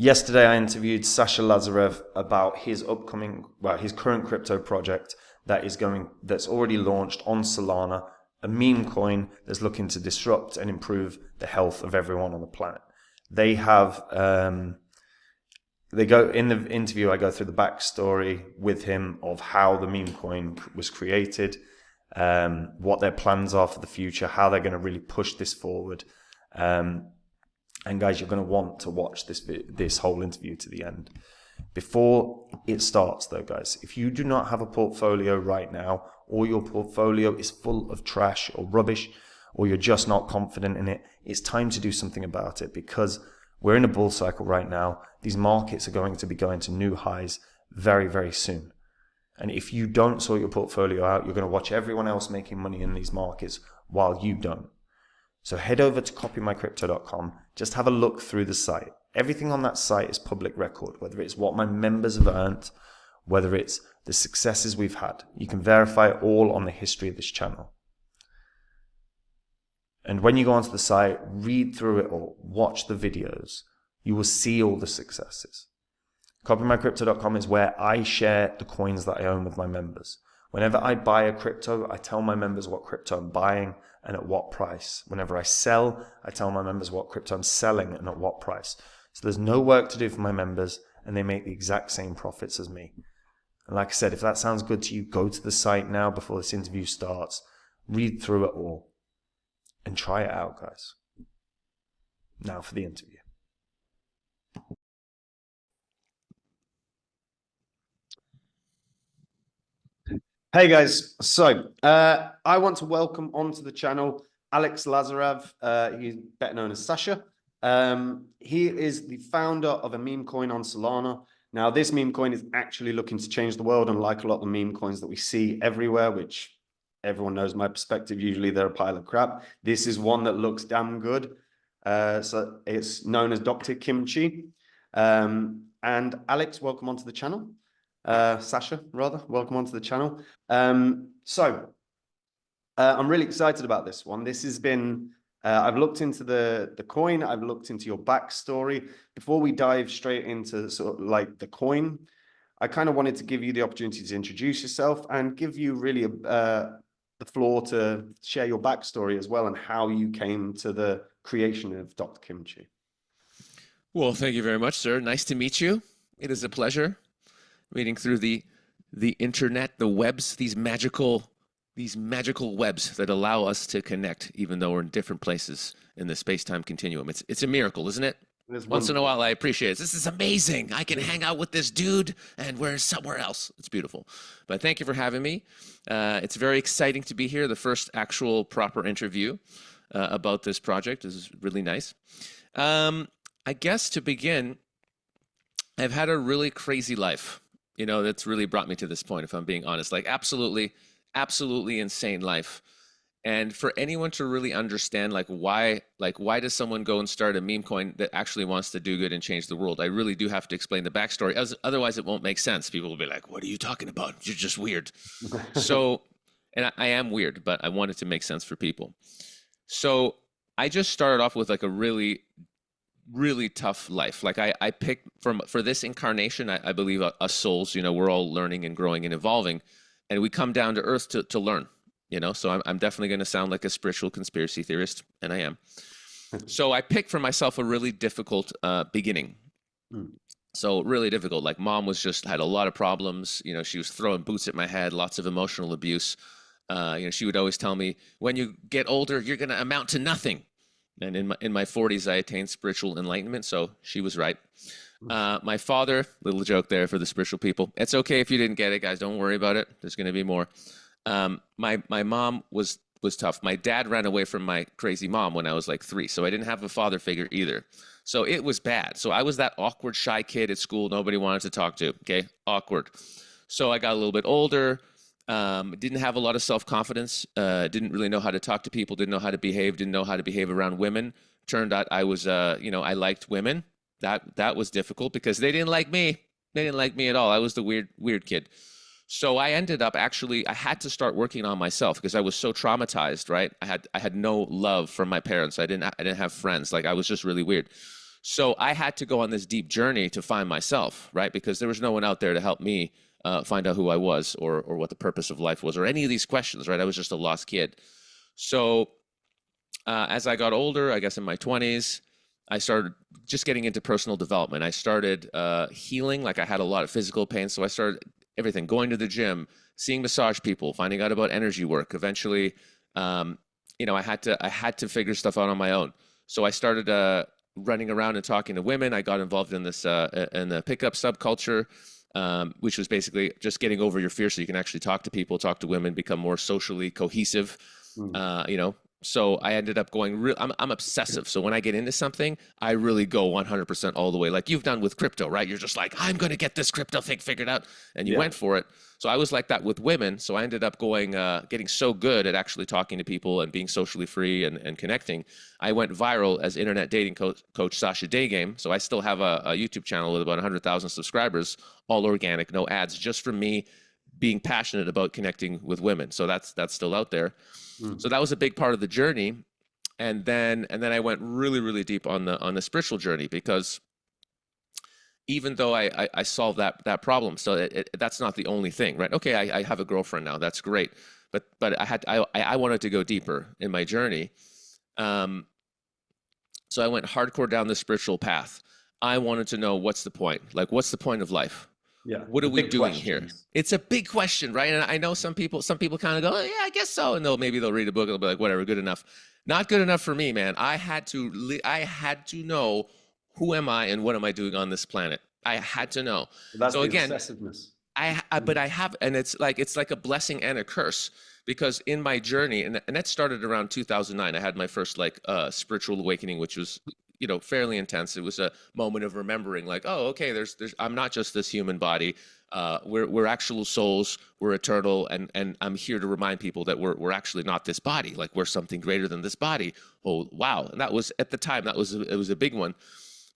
Yesterday, I interviewed Sasha Lasarev about his his current crypto project that's already launched on Solana, a meme coin that's looking to disrupt and improve the health of everyone on the planet. They have, in the interview, I go through the backstory with him of how the meme coin was created, what their plans are for the future, how they're going to really push this forward. And guys, you're going to want to watch this whole interview to the end. Before it starts though, guys, if you do not have a portfolio right now, or your portfolio is full of trash or rubbish, or you're just not confident in it, it's time to do something about it, because we're in a bull cycle right now. These markets are going to be going to new highs very, very soon. And if you don't sort your portfolio out, you're going to watch everyone else making money in these markets while you don't. So head over to copymycrypto.com. Just have a look through the site. Everything on that site is public record, whether it's what my members have earned, whether it's the successes we've had. You can verify it all on the history of this channel. And when you go onto the site, read through it all, watch the videos. You will see all the successes. Copymycrypto.com is where I share the coins that I own with my members. Whenever I buy a crypto, I tell my members what crypto I'm buying and at what price. Whenever I sell, I tell my members what crypto I'm selling and at what price. So there's no work to do for my members, and they make the exact same profits as me. And like I said, if that sounds good to you, go to the site now before this interview starts. Read through it all and try it out, guys. Now for the interview. Hey guys, so I want to welcome onto the channel Alex Lasarev. He's better known as Sasha. He is the founder of a meme coin on Solana. Now, this meme coin is actually looking to change the world, unlike a lot of the meme coins that we see everywhere, which everyone knows my perspective. Usually they're a pile of crap. This is one that looks damn good. So it's known as DrKimchi. And Alex, welcome onto the channel. Sasha, rather, welcome onto the channel. I'm really excited about this one. This has been, I've looked into the coin, I've looked into your backstory. Before we dive straight into sort of like the coin, I kind of wanted to give you the opportunity to introduce yourself and give you really the floor to share your backstory as well and how you came to the creation of DrKimchi. Well, thank you very much, sir. Nice to meet you. It is a pleasure. Reading through the internet, the webs, these magical webs that allow us to connect, even though we're in different places in the space-time continuum. It's a miracle, isn't it? Once in a while, I appreciate it. This is amazing. I can hang out with this dude, and we're somewhere else. It's beautiful. But thank you for having me. It's very exciting to be here. The first actual proper interview about this project. This is really nice. I guess to begin, I've had a really crazy life. You know, that's really brought me to this point, if I'm being honest. Like, absolutely insane life. And for anyone to really understand, why does someone go and start a meme coin that actually wants to do good and change the world? I really do have to explain the backstory. Otherwise, it won't make sense. People will be like, what are you talking about? You're just weird. So, and I am weird, but I wanted to make sense for people. So I just started off with like a really tough life. Like I picked for this incarnation, I believe us souls, you know, we're all learning and growing and evolving, and we come down to earth to learn, you know. So I'm definitely going to sound like a spiritual conspiracy theorist, and I am. So I picked for myself a really difficult beginning. So really difficult. Like, mom had a lot of problems. You know, she was throwing boots at my head, lots of emotional abuse. You know, she would always tell me, when you get older, you're going to amount to nothing. And in my 40s, I attained spiritual enlightenment, so she was right. My father, little joke there for the spiritual people. It's okay if you didn't get it, guys. Don't worry about it. There's going to be more. My mom was tough. My dad ran away from my crazy mom when I was like 3, so I didn't have a father figure either. So it was bad. So I was that awkward, shy kid at school nobody wanted to talk to, okay? Awkward. So I got a little bit older. Didn't have a lot of self-confidence, didn't really know how to talk to people, didn't know how to behave, didn't know how to behave around women. Turned out I was, you know, I liked women. That was difficult because they didn't like me. They didn't like me at all. I was the weird kid. So I ended up I had to start working on myself because I was so traumatized, right? I had no love from my parents. I didn't have friends. Like, I was just really weird. So I had to go on this deep journey to find myself, right? Because there was no one out there to help me find out who I was, or what the purpose of life was, or any of these questions, right? I was just a lost kid. So as I got older, I guess in my 20s, I started just getting into personal development. I started healing. Like, I had a lot of physical pain, so I started everything, going to the gym, seeing massage people, finding out about energy work. Eventually, I had to figure stuff out on my own. So I started running around and talking to women. I got involved in this in the pickup subculture, which was basically just getting over your fear so you can actually talk to people, talk to women, become more socially cohesive. So I ended up going I'm obsessive. So when I get into something, I really go 100% all the way, like you've done with crypto, right? You're just like, I'm going to get this crypto thing figured out, and you went for it. So I was like that with women. So I ended up getting so good at actually talking to people and being socially free and connecting. I went viral as internet dating coach Sasha Daygame. So I still have a YouTube channel with about 100,000 subscribers, all organic, no ads, just from me being passionate about connecting with women. So that's still out there. So that was a big part of the journey. And then I went really, really deep on the spiritual journey, because even though I solved that problem, so that's not the only thing, right? Okay, I have a girlfriend now, that's great, but I wanted to go deeper in my journey. So I went hardcore down the spiritual path. I wanted to know, what's the point? Like, what's the point of life? Yeah. What are we doing here? It's a big question, right? And I know some people kind of go, oh, yeah, I guess so. And they'll read a book and they'll be like, whatever, good enough. Not good enough for me, man. I had to know, who am I and what am I doing on this planet? I had to know. That's so the again, obsessiveness. but I have, and it's like a blessing and a curse, because in my journey, and that started around 2009, I had my first spiritual awakening, which was, fairly intense. It was a moment of remembering, like, oh, okay, I'm not just this human body. We're actual souls. We're eternal, and I'm here to remind people that we're actually not this body. Like, we're something greater than this body. Oh, wow! And that was, at the time, it was a big one.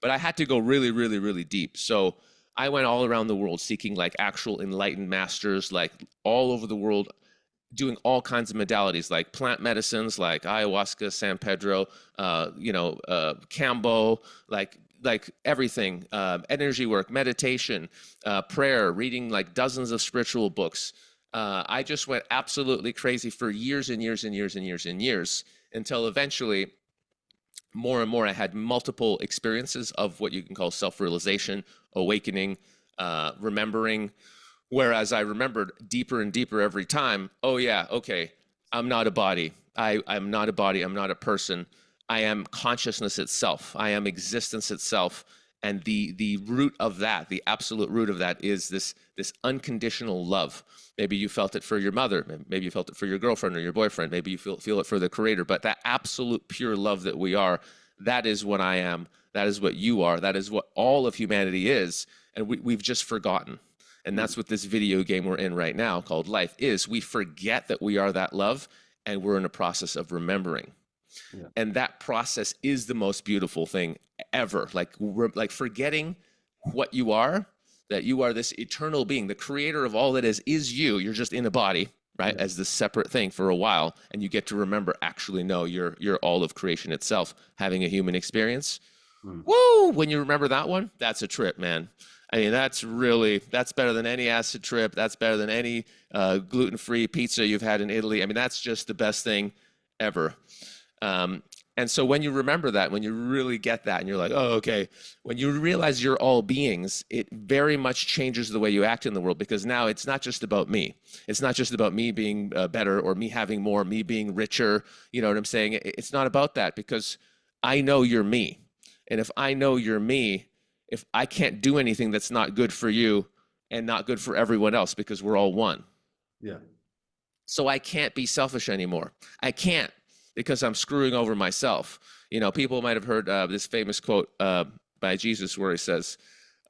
But I had to go really, really, really deep. So I went all around the world seeking like actual enlightened masters, like all over the world, doing all kinds of modalities, like plant medicines, like ayahuasca, San Pedro, Cambo, like everything, energy work, meditation, prayer, reading like dozens of spiritual books. I just went absolutely crazy for years and years and years and years and years, until eventually, more and more, I had multiple experiences of what you can call self-realization, awakening, remembering. Whereas I remembered deeper and deeper every time, oh yeah, okay, I'm not a body. I'm not a body. I'm not a person. I am consciousness itself. I am existence itself. And the root of that, the absolute root of that, is this unconditional love. Maybe you felt it for your mother. Maybe you felt it for your girlfriend or your boyfriend. Maybe you feel it for the Creator. But that absolute pure love that we are, that is what I am. That is what you are. That is what all of humanity is. And we've just forgotten. And that's what this video game we're in right now, called life, is. We forget that we are that love, and we're in a process of remembering. Yeah. And that process is the most beautiful thing ever. Like forgetting what you are, that you are this eternal being. The creator of all that is you. You're just in a body, right? Yeah. As this separate thing for a while. And you get to remember, actually, no, you're all of creation itself, having a human experience. Woo! When you remember that one, that's a trip, man. I mean, that's better than any acid trip. That's better than any gluten-free pizza you've had in Italy. I mean, that's just the best thing ever. And so when you remember that, when you really get that, and you're like, oh, okay, when you realize you're all beings, it very much changes the way you act in the world, because now it's not just about me. It's not just about me being better, or me having more, me being richer. You know what I'm saying? It's not about that, because I know you're me. And if I know you're me, if I can't do anything that's not good for you and not good for everyone else, because we're all one. Yeah. So I can't be selfish anymore. I can't, because I'm screwing over myself. People might have heard this famous quote by Jesus, where he says,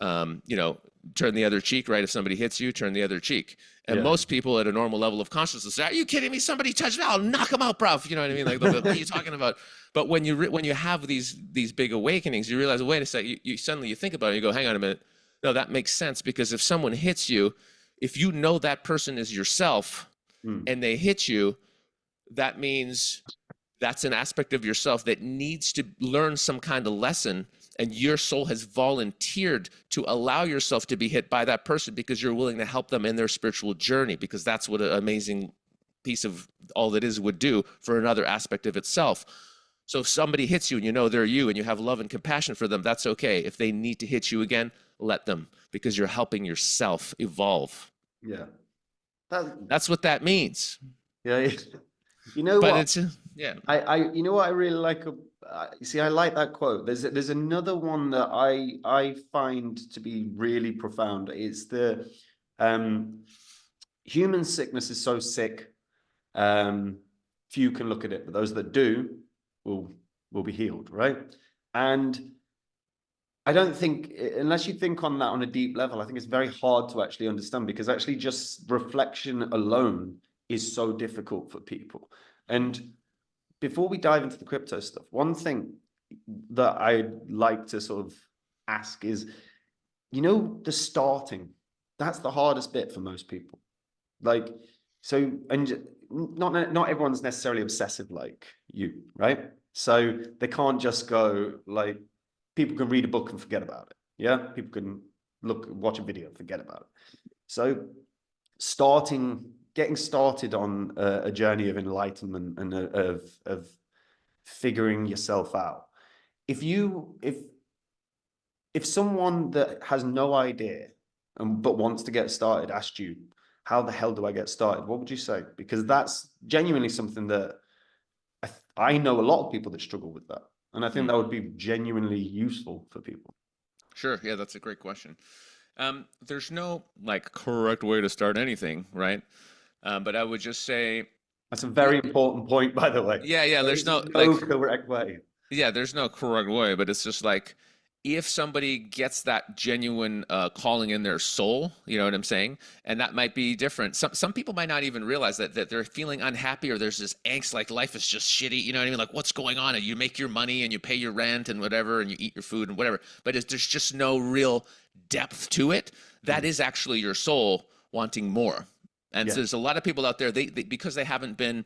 turn the other cheek, right? If somebody hits you, turn the other cheek. And most people at a normal level of consciousness say, are you kidding me? Somebody touched me, I'll knock him out, bruv. You know what I mean? Like, what are you talking about? But when you have these big awakenings, you realize, wait a second, you suddenly think about it, you go, hang on a minute. No, that makes sense, because if someone hits you, if you know that person is yourself and they hit you, that means that's an aspect of yourself that needs to learn some kind of lesson and your soul has volunteered to allow yourself to be hit by that person because you're willing to help them in their spiritual journey, because that's what an amazing piece of all that is would do for another aspect of itself. So if somebody hits you and you know they're you and you have love and compassion for them, that's okay. If they need to hit you again, let them, because you're helping yourself evolve. Yeah. That's what that means. Yeah. You know but what? It's yeah. You know what I really like. See, I like that quote. There's another one that I find to be really profound. It's the human sickness is so sick, few can look at it, but those that do will be healed, right? And I don't think, unless you think on that on a deep level, I think it's very hard to actually understand, because actually just reflection alone is so difficult for people. And before we dive into the crypto stuff, one thing that I'd like to sort of ask is, you know, the starting, that's the hardest bit for most people. Like, so, and not everyone's necessarily obsessive like you, right? So they can't just go like, people can read a book and forget about it. Yeah, people can watch a video and forget about it. So getting started on a journey of enlightenment and of figuring yourself out. If someone that has no idea but wants to get started asked you, how the hell do I get started? What would you say? Because that's genuinely something that I know a lot of people that struggle with that. And I think that would be genuinely useful for people. Sure. Yeah, that's a great question. There's no like correct way to start anything, right? But I would just say that's a very important point, by the way. Yeah. There's no correct way. Yeah, there's no correct way, but it's just like, if somebody gets that genuine calling in their soul, you know what I'm saying? And that might be different. Some people might not even realize that they're feeling unhappy, or there's this angst, like life is just shitty. You know what I mean? Like, what's going on? And you make your money and you pay your rent and whatever, and you eat your food and whatever. But there's just no real depth to it. That is actually your soul wanting more. And so there's a lot of people out there, they because they haven't been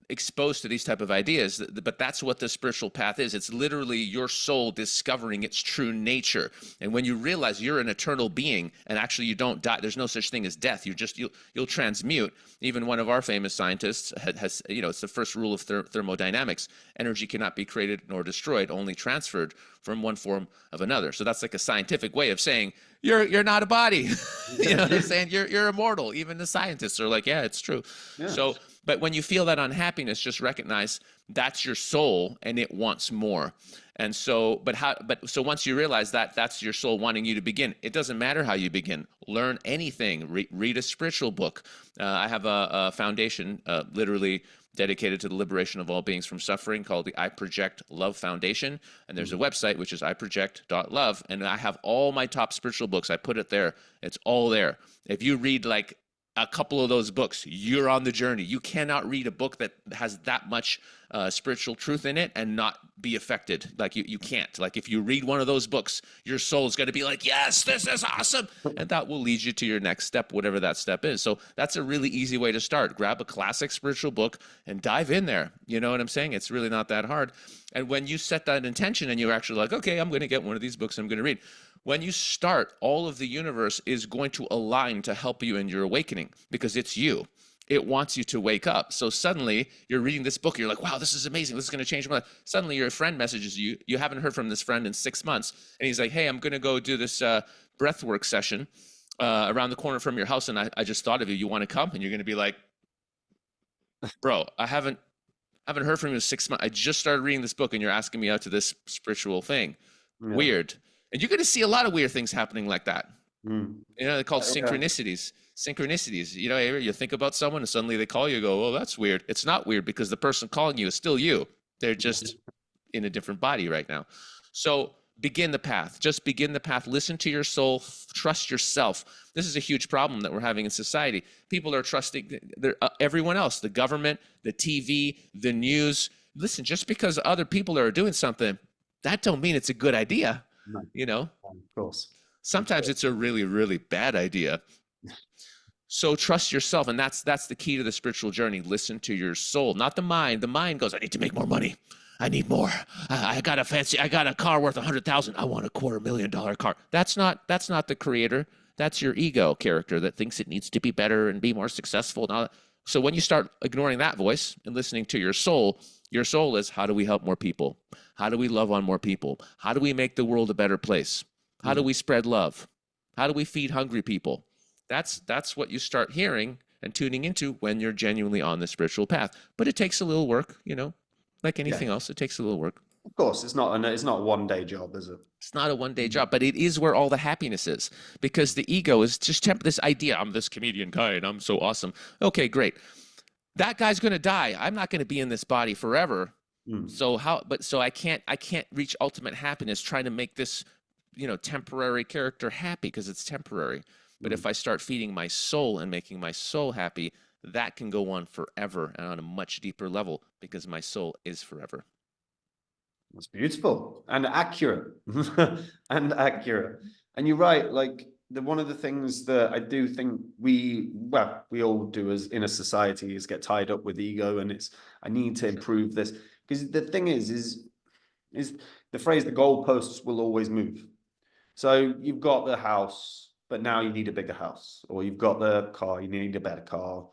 exposed to these type of ideas, but that's what the spiritual path is. It's literally your soul discovering its true nature. And when you realize you're an eternal being and actually you don't die, there's no such thing as death. You'll transmute. Even one of our famous scientists has, you know, it's the first rule of thermodynamics. Energy cannot be created nor destroyed, only transferred from one form of another. So that's like a scientific way of saying you're not a body. You know what I'm saying? You're immortal. Even the scientists are like, yeah, it's true. Yeah. So, but when you feel that unhappiness, just recognize that's your soul and it wants more. And so, so once you realize that that's your soul wanting you to begin, it doesn't matter how you begin. Learn anything. Read a spiritual book. I have a foundation literally dedicated to the liberation of all beings from suffering called the I Project Love Foundation. And there's a website, which is iproject.love. And I have all my top spiritual books. I put it there. It's all there. If you read like a couple of those books, you're on the journey. You cannot read a book that has that much spiritual truth in it and not be affected. Like you can't. Like if you read one of those books, your soul is going to be like, yes, this is awesome. And that will lead you to your next step, whatever that step is. So that's a really easy way to start. Grab a classic spiritual book and dive in there. You know what I'm saying? It's really not that hard. And when you set that intention and you're actually like, okay, I'm going to get one of these books I'm going to read. When you start, all of the universe is going to align to help you in your awakening, because it's you. It wants you to wake up. So suddenly you're reading this book. You're like, wow, this is amazing. This is going to change my life. Suddenly your friend messages you. You haven't heard from this friend in 6 months. And he's like, hey, I'm going to go do this breathwork session around the corner from your house. And I just thought of you. You want to come? And you're going to be like, bro, I haven't heard from you in 6 months. I just started reading this book and you're asking me out to this spiritual thing. Yeah. Weird. And you're going to see a lot of weird things happening like that. You know, they're called synchronicities. Synchronicities. You know, you think about someone and suddenly they call you and go, oh, that's weird. It's not weird, because the person calling you is still you. They're just in a different body right now. So begin the path. Just begin the path. Listen to your soul. Trust yourself. This is a huge problem that we're having in society. People are trusting everyone else, the government, the TV, the news. Listen, just because other people are doing something, that don't mean it's a good idea. No. You know, of course. Sometimes it's a really, really bad idea. So trust yourself. And that's the key to the spiritual journey. Listen to your soul, not the mind. The mind goes, I need to make more money. I need more. I got a car worth 100,000. I want a $250,000 car. That's not the creator. That's your ego character that thinks it needs to be better and be more successful. And all that. So when you start ignoring that voice and listening to your soul is, how do we help more people? How do we love on more people? How do we make the world a better place? How do we spread love? How do we feed hungry people? That's what you start hearing and tuning into when you're genuinely on the spiritual path. But it takes a little work, like anything else. It takes a little work. Of course, it's not a one-day job, is it? It's not a one-day job, but it is where all the happiness is, because the ego is just this idea. I'm this comedian guy and I'm so awesome. Okay, great. That guy's going to die. I'm not going to be in this body forever. So I can't reach ultimate happiness trying to make this, temporary character happy, because it's temporary. But if I start feeding my soul and making my soul happy, that can go on forever and on a much deeper level, because my soul is forever. That's beautiful and accurate. And accurate. And you're right, like one of the things that I do think we all do as in a society is get tied up with ego, and I need to improve this. Because the thing is the phrase, the goalposts will always move. So you've got the house, but now you need a bigger house, or you've got the car, you need a better car.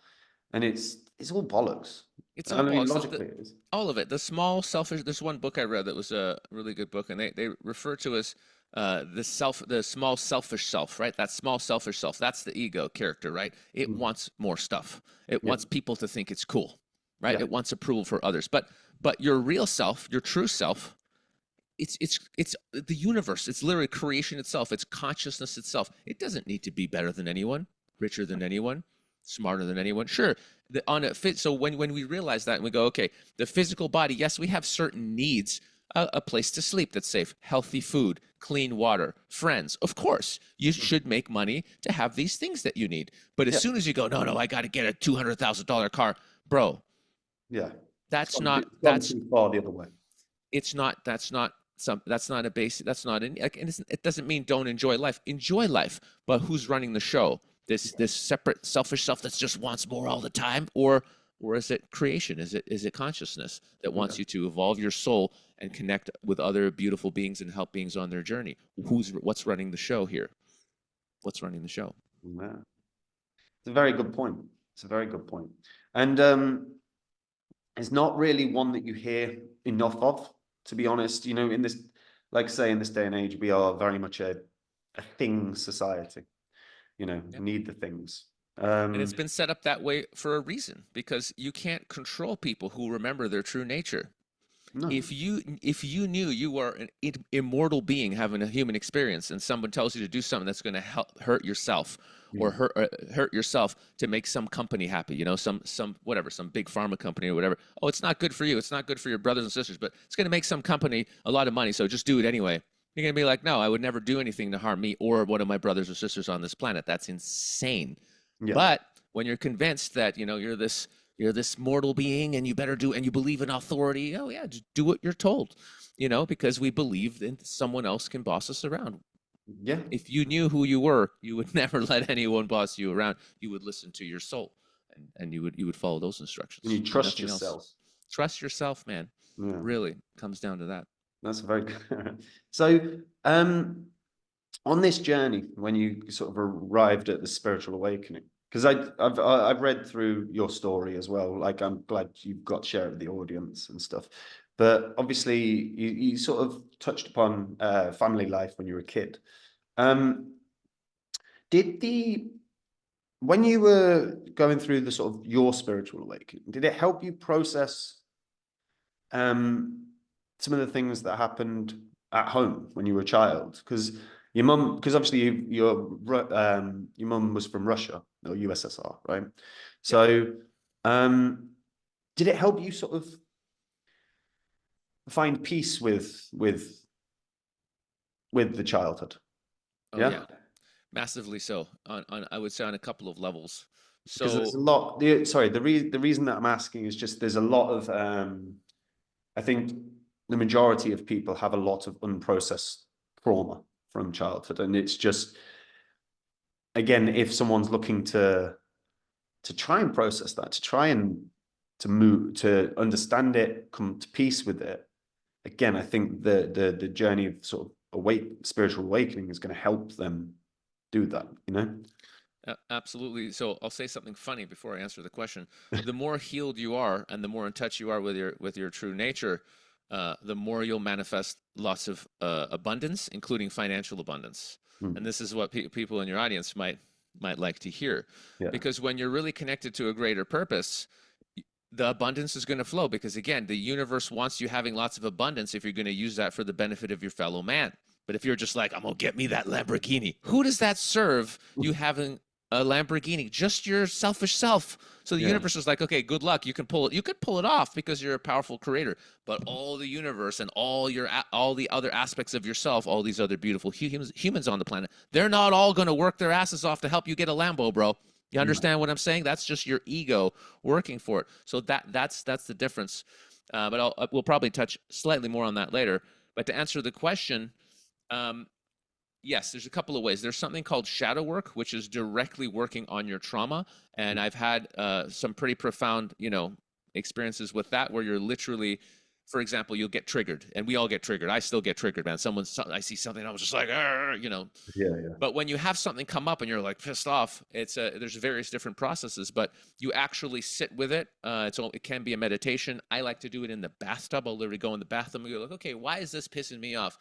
And it's all bollocks. It's all bollocks. Logically it is. All of it. The small selfish. There's one book I read that was a really good book, and they refer to as the small selfish self, right? That small selfish self. That's the ego character, right? It wants more stuff. It wants people to think it's cool, right? It wants approval for others. But your real self, your true self, it's the universe. It's literally creation itself. It's consciousness itself. It doesn't need to be better than anyone, richer than anyone, smarter than anyone. Sure. So when we realize that and we go, okay, the physical body, yes, we have certain needs, a place to sleep that's safe, healthy food, clean water, friends. Of course, you should make money to have these things that you need. But as soon as you go, no, I got to get a $200,000 car, bro. Yeah. That's too far the other way. That's not a basic. That's not an. It doesn't mean don't enjoy life. Enjoy life, but who's running the show? This separate selfish self that just wants more all the time, or is it creation? Is it consciousness that wants you to evolve your soul and connect with other beautiful beings and help beings on their journey? What's running the show here? What's running the show? Yeah. It's a very good point. And it's not really one that you hear enough of, to be honest. In this, like I say, in this day and age, we are very much a thing society. Need the things. And it's been set up that way for a reason, because you can't control people who remember their true nature. No. If you knew you were an immortal being having a human experience, and someone tells you to do something that's going to hurt yourself, or hurt yourself to make some company happy, some big pharma company or whatever. Oh, it's not good for you. It's not good for your brothers and sisters, but it's going to make some company a lot of money, so just do it anyway. You're going to be like, no, I would never do anything to harm me or one of my brothers or sisters on this planet. That's insane. Yeah. But when you're convinced that, you're this mortal being and you better do, and you believe in authority, oh yeah, just do what you're told, because we believe that someone else can boss us around. Yeah. If you knew who you were, you would never let anyone boss you around. You would listen to your soul, and you would follow those instructions. And you trust yourself. Trust yourself, man. Yeah. Really comes down to that. That's very good. So, on this journey, when you sort of arrived at the spiritual awakening, because I've read through your story as well. Like, I'm glad you've got to share it with the audience and stuff. But obviously, you sort of touched upon family life when you were a kid. When you were going through the sort of your spiritual awakening, did it help you process some of the things that happened at home when you were a child? Because obviously your mum was from Russia or USSR, right? So, did it help you sort of find peace with the childhood? Oh, yeah, massively so. On I would say on a couple of levels. So because there's a lot. The reason that I'm asking is just there's a lot of I think the majority of people have a lot of unprocessed trauma from childhood, and it's just, again, if someone's looking to try and process that, to try and to understand it, come to peace with it, again, I think the journey of sort of spiritual awakening is going to help them do that, you know? Absolutely. So I'll say something funny before I answer the question. The more healed you are, and the more in touch you are with your true nature, the more you'll manifest lots of abundance, including financial abundance. And this is what people in your audience might like to hear, Yeah. because when you're really connected to a greater purpose, the abundance is going to flow. Because again, the universe wants you having lots of abundance if you're going to use that for the benefit of your fellow man. But if you're just like, I'm gonna get me that Lamborghini, who does that serve? You having a Lamborghini, just your selfish self. So the universe is like, okay, good luck. You can pull it. You could pull it off because you're a powerful creator. But all the universe and all the other aspects of yourself, all these other beautiful humans on the planet, they're not all going to work their asses off to help you get a Lambo, bro. You understand what I'm saying? That's just your ego working for it. So that's the difference. But we'll probably touch slightly more on that later. But to answer the question, yes, there's a couple of ways. There's something called shadow work, which is directly working on your trauma. And I've had some pretty profound, experiences with that, where you're literally, for example, you'll get triggered, and we all get triggered. I still get triggered, man. I see something, I was just like, Yeah, yeah. But when you have something come up and you're like pissed off, there's various different processes, but you actually sit with it. It can be a meditation. I like to do it in the bathtub. I'll literally go in the bathroom and go like, okay, why is this pissing me off?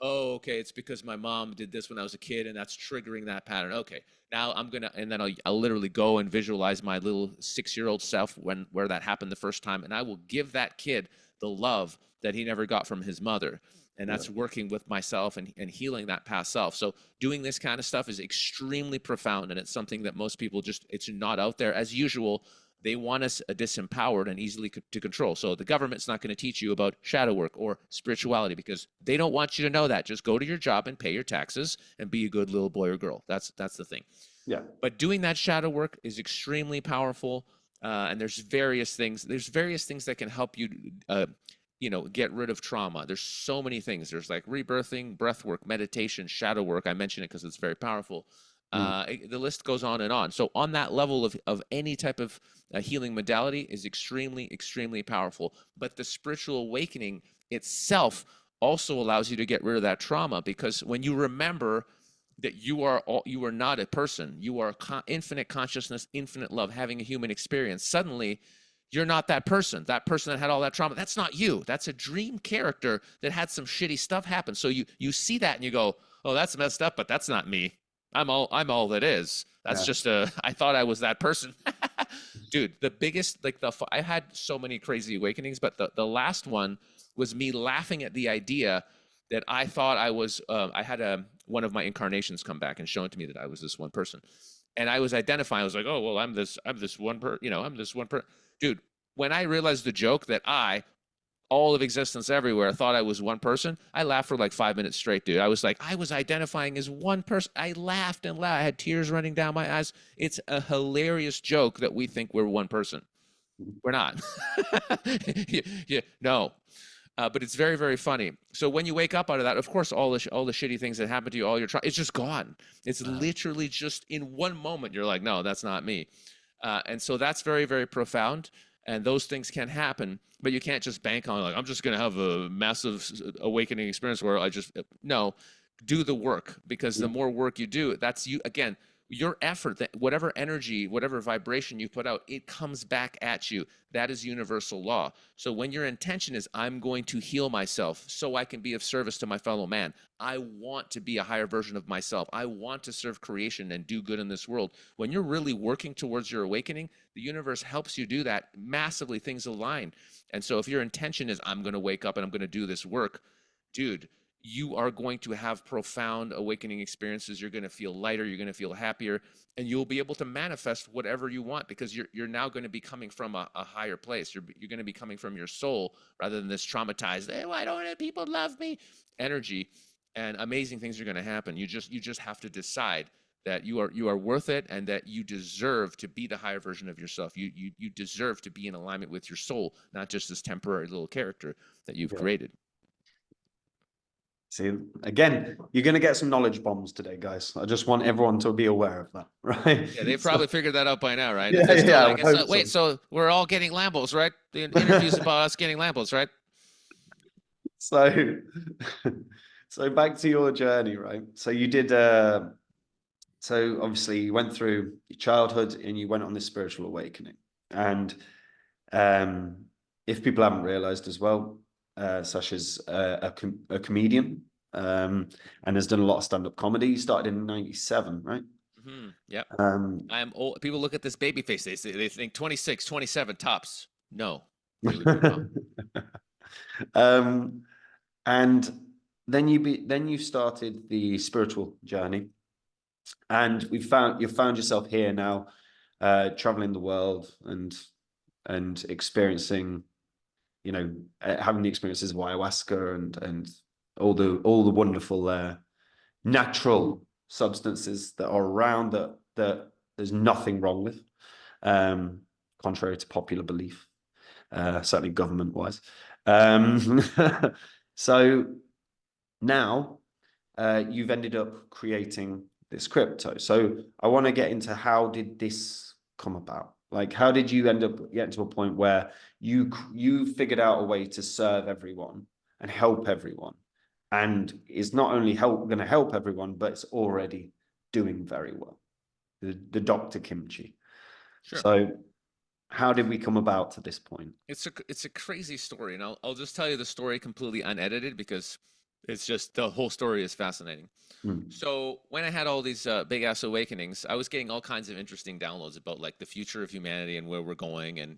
Oh, okay, it's because my mom did this when I was a kid, and that's triggering that pattern. Okay, now and then I'll literally go and visualize my little 6-year-old self where that happened the first time, and I will give that kid the love that he never got from his mother. And that's working with myself and healing that past self. So doing this kind of stuff is extremely profound, and it's something that most people it's not out there. As usual, they want us disempowered and easily to control. So the government's not going to teach you about shadow work or spirituality because they don't want you to know that. Just go to your job and pay your taxes and be a good little boy or girl. That's the thing. Yeah. But doing that shadow work is extremely powerful. And there's various things that can help you, get rid of trauma. There's so many things. There's like rebirthing, breath work, meditation, shadow work. I mention it because it's very powerful. The list goes on and on. So on that level of any type of healing modality is extremely, extremely powerful. But the spiritual awakening itself also allows you to get rid of that trauma, because when you remember that you are not a person, you are infinite consciousness, infinite love, having a human experience. Suddenly, you're not that person that had all that trauma. That's not you. That's a dream character that had some shitty stuff happen. So you see that and you go, oh, that's messed up, but that's not me. I'm all that is. That's just I thought I was that person. Dude, the biggest, I had so many crazy awakenings, but the last one was me laughing at the idea that I thought I was, I had one of my incarnations come back and show it to me that I was this one person. And I was identifying, I was like, oh, well, I'm this one I'm this one person. Dude, when I realized the joke that all of existence everywhere, thought I was one person, I laughed for like 5 minutes straight, dude. I was identifying as one person. I laughed and laughed. I had tears running down my eyes. It's a hilarious joke that we think we're one person. We're not. No. But it's very, very funny. So when you wake up out of that, of course, all the shitty things that happen to you, all your it's just gone. It's literally just in one moment, you're like, no, that's not me. And so that's very, very profound. And those things can happen, but you can't just bank on I'm just going to have a massive awakening experience where do the work, because the more work you do, that's you again. Your effort, that whatever energy, whatever vibration you put out, it comes back at you. That is universal law. So when your intention is, I'm going to heal myself so I can be of service to my fellow man. I want to be a higher version of myself. I want to serve creation and do good in this world. When you're really working towards your awakening, the universe helps you do that massively. Things align. And so if your intention is, I'm going to wake up and I'm going to do this work, dude, you are going to have profound awakening experiences. You're going to feel lighter. You're going to feel happier, and you'll be able to manifest whatever you want, because you're now going to be coming from a higher place. You're going to be coming from your soul rather than this traumatized, hey, why don't people love me energy, and amazing things are going to happen. You just have to decide that you are worth it, and that you deserve to be the higher version of yourself. You deserve to be in alignment with your soul, not just this temporary little character that you've created. See, again, you're going to get some knowledge bombs today, guys. I just want everyone to be aware of that, right? Yeah, they've probably figured that out by now, right? Yeah, so we're all getting Lambos, right? The interview's about us getting Lambos, right? So, so back to your journey, right? So you did. So obviously you went through your childhood and you went on this spiritual awakening. And if people haven't realized as well, Sasha's a comedian and has done a lot of stand-up comedy. You started in '97, right? Yep. Um, I'm old. People look at this baby face. They think 26, 27 tops. No, they would be wrong. um, and then you started the spiritual journey, and you've found yourself here now, traveling the world and experiencing, having the experiences of ayahuasca and all the wonderful natural substances that are around that there's nothing wrong with, contrary to popular belief, certainly government wise. So now you've ended up creating this crypto. So I want to get into, how did this come about? Like, how did you end up getting to a point where you figured out a way to serve everyone and help everyone, and is not only going to help everyone, but it's already doing very well. The DrKimchi. Sure. So how did we come about to this point? It's a crazy story, and I'll just tell you the story completely unedited because it's just the whole story is fascinating. So when I had all these big ass awakenings, I was getting all kinds of interesting downloads about like the future of humanity and where we're going, and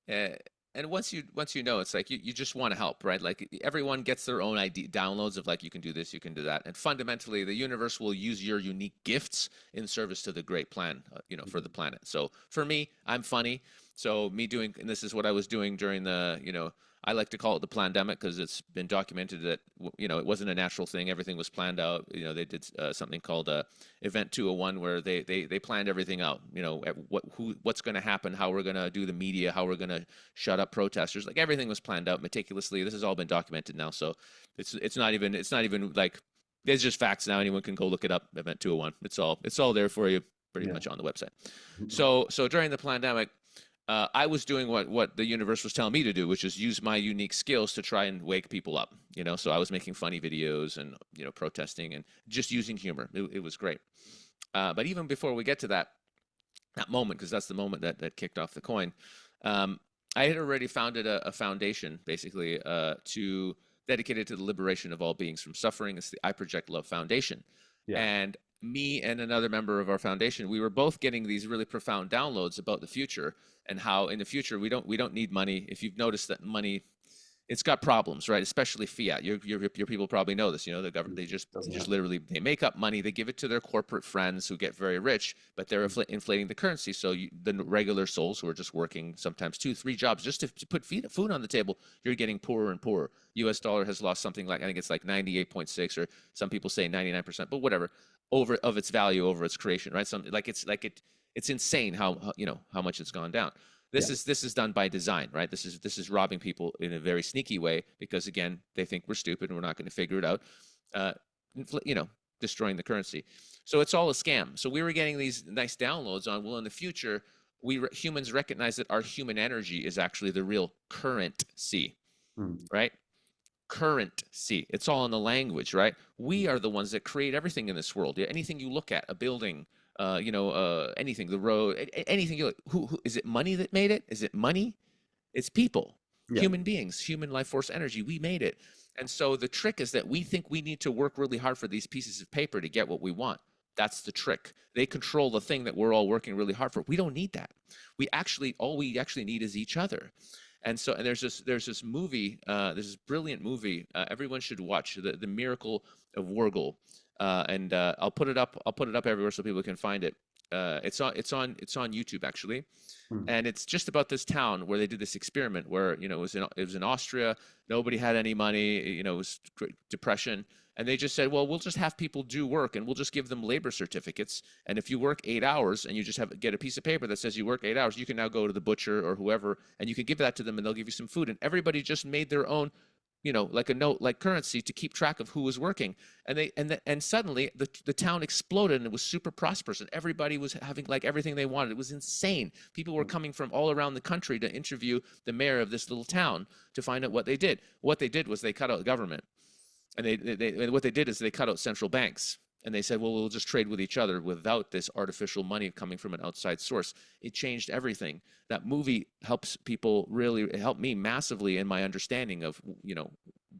uh, and once you know, it's like you just want to help, right? Like everyone gets their own idea downloads of like you can do this, you can do that, and fundamentally the universe will use your unique gifts in service to the great plan, for the planet. So for me, I'm funny. So me doing, and this is what I was doing during the, I like to call it the Plandemic because it's been documented that it wasn't a natural thing. Everything was planned out. They did something called Event 201 where they planned everything out. What's going to happen, how we're going to do the media, how we're going to shut up protesters. Like everything was planned out meticulously. This has all been documented now, so it's not even like it's just facts now. Anyone can go look it up. Event 201. It's all there for you pretty much on the website. So during the Plandemic, I was doing what the universe was telling me to do, which is use my unique skills to try and wake people up. So I was making funny videos and protesting and just using humor. It was great. But even before we get to that moment, because that's the moment that kicked off the coin, I had already founded a foundation, basically, to dedicated to the liberation of all beings from suffering. It's the I Project Love Foundation, and me and another member of our foundation, we were both getting these really profound downloads about the future and how in the future we don't need money. If you've noticed that money, it's got problems, right? Especially fiat. Your people probably know this. The government, they just literally, they make up money, they give it to their corporate friends who get very rich, but they're inflating the currency. So the regular souls who are just working sometimes 2-3 jobs just to put food on the table, you're getting poorer and poorer. U.S. dollar has lost something like, I think it's like 98.6, or some people say 99%, but whatever, of its value over its creation, right? Something like it's insane how much it's gone down. This is done by design, right? This is robbing people in a very sneaky way because, again, they think we're stupid and we're not going to figure it out. Destroying the currency. So it's all a scam. So we were getting these nice downloads on, well, in the future, humans recognize that our human energy is actually the real currency, right? Currency. It's all in the language, right? We are the ones that create everything in this world. Anything you look at, a building, anything, the road, anything. Who is it? Money that made it? Is it money? It's people, human beings, human life force energy. We made it. And so the trick is that we think we need to work really hard for these pieces of paper to get what we want. That's the trick. They control the thing that we're all working really hard for. We don't need that. All we actually need is each other. And so, and there's this movie, there's this brilliant movie. Everyone should watch, the Miracle of Wurgle. And I'll put it up everywhere so people can find it. It's on YouTube, actually, and it's just about this town where they did this experiment where it was in Austria. Nobody had any money. It was depression, and they just said, well, we'll just have people do work, and we'll just give them labor certificates. And if you work 8 hours and you just get a piece of paper that says you work 8 hours, you can now go to the butcher or whoever, and you can give that to them, and they'll give you some food. And everybody just made their own like a note, like currency to keep track of who was working. And suddenly the town exploded and it was super prosperous and everybody was having like everything they wanted. It was insane. People were coming from all around the country to interview the mayor of this little town to find out what they did. What they did was they cut out government. And what they did is they cut out central banks. And they said, well, we'll just trade with each other without this artificial money coming from an outside source. It changed everything. That movie helps people really, it helped me massively in my understanding of,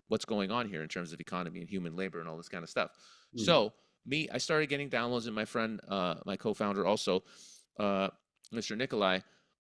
what's going on here in terms of economy and human labor and all this kind of stuff. So I started getting downloads, and my friend, my co-founder also, Mr. Nikolai,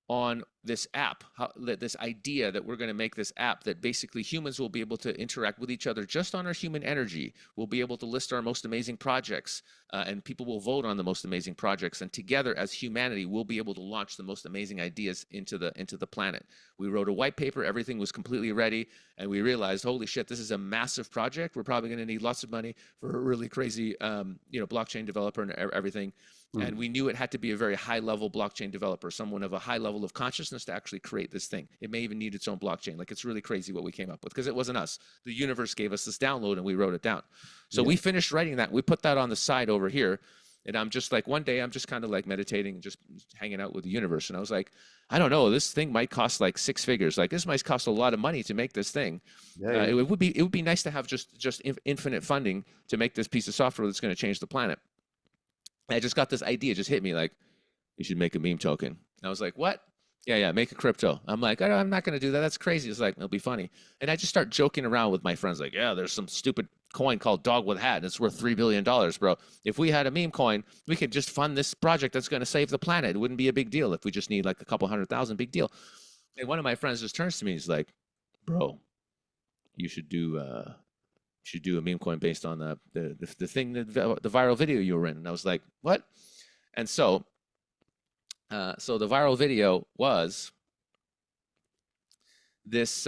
on this app, this idea that we're going to make this app that basically humans will be able to interact with each other just on our human energy. We'll be able to list our most amazing projects, and people will vote on the most amazing projects. And together as humanity, we'll be able to launch the most amazing ideas into the planet. We wrote a white paper. Everything was completely ready. And we realized, holy shit, this is a massive project. We're probably going to need lots of money for a really crazy, blockchain developer and everything. And we knew it had to be a very high-level blockchain developer, someone of a high level of consciousness to actually create this thing. It may even need its own blockchain. Like, it's really crazy what we came up with because it wasn't us. The universe gave us this download and we wrote it down. So we finished writing that. We put that on the side over here. And I'm just like, one day I'm just kind of like meditating and just hanging out with the universe. And I was like, I don't know, this thing might cost like 6 figures. Like, this might cost a lot of money to make this thing. It would be nice to have just infinite funding to make this piece of software that's going to change the planet. I just got this idea, just hit me like, you should make a meme token. And I was like, what? Yeah, make a crypto. I'm like, I'm not going to do that. That's crazy. It's like, it'll be funny. And I just start joking around with my friends like, yeah, there's some stupid coin called Dog with Hat, and it's worth $3 billion, bro. If we had a meme coin, we could just fund this project that's going to save the planet. It wouldn't be a big deal. If we just need like a couple 100,000, big deal. And one of my friends just turns to me. He's like, bro, you should do a meme coin based on the thing, the viral video you were in. And I was like, what? And so the viral video was this.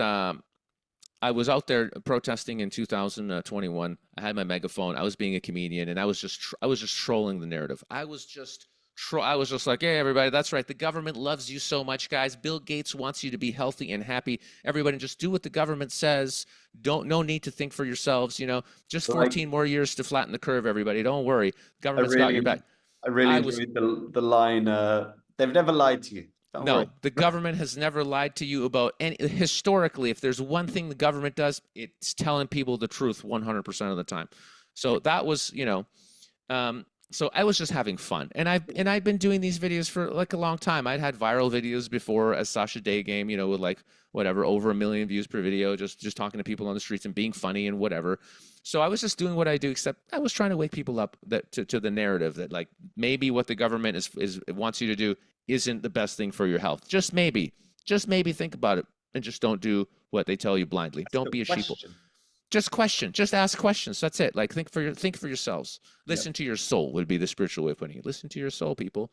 I was out there protesting in 2021. I had my megaphone. I was being a comedian, and I was just trolling the narrative. I was just like, hey, everybody, that's right. The government loves you so much, guys. Bill Gates wants you to be healthy and happy. Everybody, just do what the government says. No need to think for yourselves. Just 14 more years to flatten the curve, everybody. Don't worry. Government's got your back. I really enjoyed the line, they've never lied to you. Don't worry. The government has never lied to you about any. Historically, if there's one thing the government does, it's telling people the truth 100% of the time. So that was, so I was just having fun, and I've been doing these videos for like a long time. I'd had viral videos before as Sasha Day Game, with like whatever over 1 million views per video, just talking to people on the streets and being funny and whatever. So I was just doing what I do, except I was trying to wake people up to the narrative that like maybe what the government wants you to do isn't the best thing for your health. Just maybe think about it and just don't do what they tell you blindly. Don't be a sheeple. Just question. Just ask questions. That's it. Like think for yourselves. Listen to your soul would be the spiritual way of putting it. Listen to your soul, people.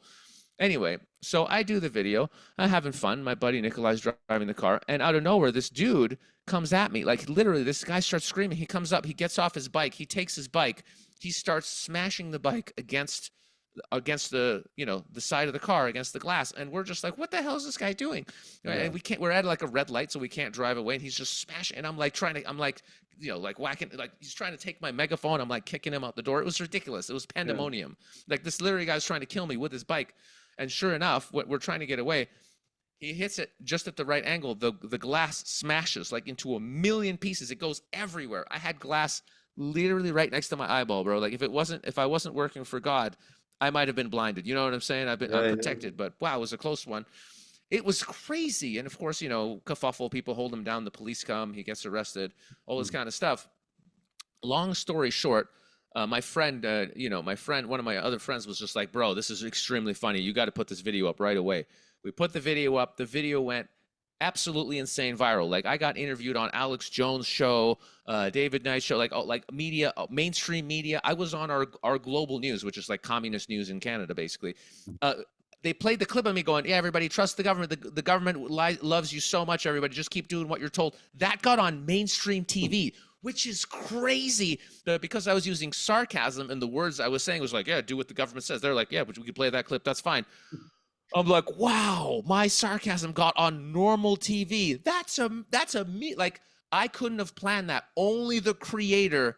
Anyway, so I do the video. I'm having fun. My buddy Nikolai's driving the car, and out of nowhere, this dude comes at me. Like literally, this guy starts screaming. He comes up. He gets off his bike. He takes his bike. He starts smashing the bike against the the side of the car, against the glass, and we're just like, what the hell is this guy doing? And we're at like a red light, so we can't drive away, and he's just smashing, and I'm like whacking, like he's trying to take my megaphone. I'm like kicking him out the door. It was ridiculous. It was pandemonium. Like this literally guy's trying to kill me with his bike, and sure enough, we're trying to get away. He hits it just at the right angle. The glass smashes like into 1 million pieces. It goes everywhere. I had glass literally right next to my eyeball, bro. Like if I wasn't working for God, I might have been blinded. You know what I'm saying? I'm protected, but wow, it was a close one. It was crazy. And of course, kerfuffle, people hold him down. The police come, he gets arrested, all this kind of stuff. Long story short, my friend, one of my other friends was just like, bro, this is extremely funny. You got to put this video up right away. We put the video up. The video went absolutely insane viral. Like I got interviewed on Alex Jones' show, David Knight's show, like media, mainstream media. I was on our global news, which is like communist news in Canada, basically. They played the clip of me going, yeah, everybody trust the government. The government loves you so much. Everybody just keep doing what you're told. That got on mainstream TV, which is crazy because I was using sarcasm and the words I was saying was like, yeah, do what the government says. They're like, yeah, but we can play that clip. That's fine. I'm like, wow, my sarcasm got on normal TV. That's a me. Like I couldn't have planned that. Only the creator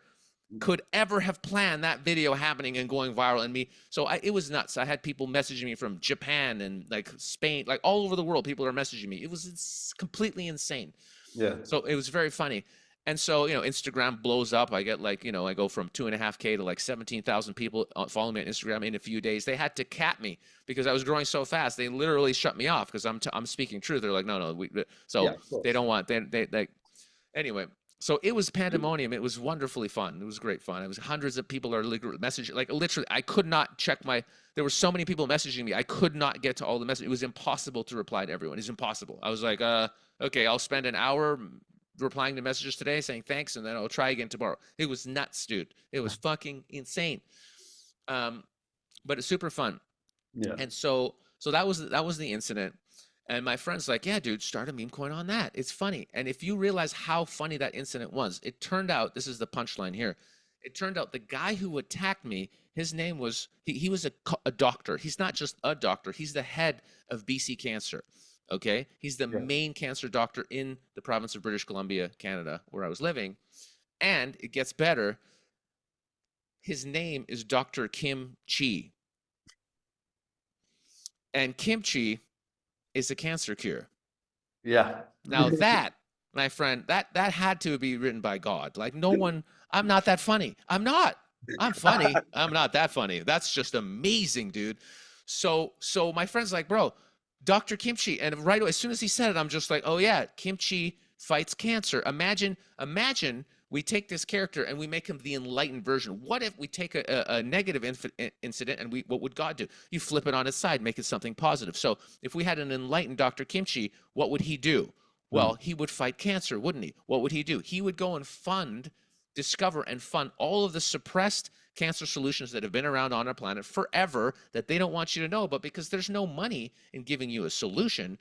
could ever have planned that video happening and going viral, and me. So it was nuts. I had people messaging me from Japan and like Spain, like all over the world. People are messaging me. It was completely insane. Yeah. So it was very funny. And so, Instagram blows up. I get like, I go from 2.5K to like 17,000 people following me on Instagram in a few days. They had to cap me because I was growing so fast. They literally shut me off because I'm speaking truth. They're like, no. So they don't want, anyway. So it was pandemonium. It was wonderfully fun. It was great fun. It was hundreds of people are messaging, like literally, I could not check there were so many people messaging me. I could not get to all the messages. It was impossible to reply to everyone. It's impossible. I was like, okay, I'll spend an hour replying to messages today saying thanks, and then I'll try again tomorrow. It was nuts, dude. It was fucking insane. But it's super fun. Yeah. And so that was the incident. And my friend's like, yeah, dude, start a meme coin on that. It's funny. And if you realize how funny that incident was, it turned out, this is the punchline here. It turned out the guy who attacked me, his name was, he was a doctor. He's not just a doctor. He's the head of BC Cancer. Okay. He's the main cancer doctor in the province of British Columbia, Canada, where I was living. And it gets better. His name is DrKimchi. And kimchi is a cancer cure. Yeah. Now that, my friend, that had to be written by God. Like no one, I'm not that funny. I'm not. I'm funny. I'm not that funny. That's just amazing, dude. So my friend's like, bro, DrKimchi. And right away, as soon as he said it, I'm just like, oh yeah, kimchi fights cancer. Imagine we take this character and we make him the enlightened version. What if we take a negative incident and what would God do? You flip it on its side, make it something positive. So if we had an enlightened DrKimchi, what would he do? Well, he would fight cancer, wouldn't he? What would he do? He would go and discover and fund all of the suppressed cancer solutions that have been around on our planet forever that they don't want you to know about, because there's no money in giving you a solution.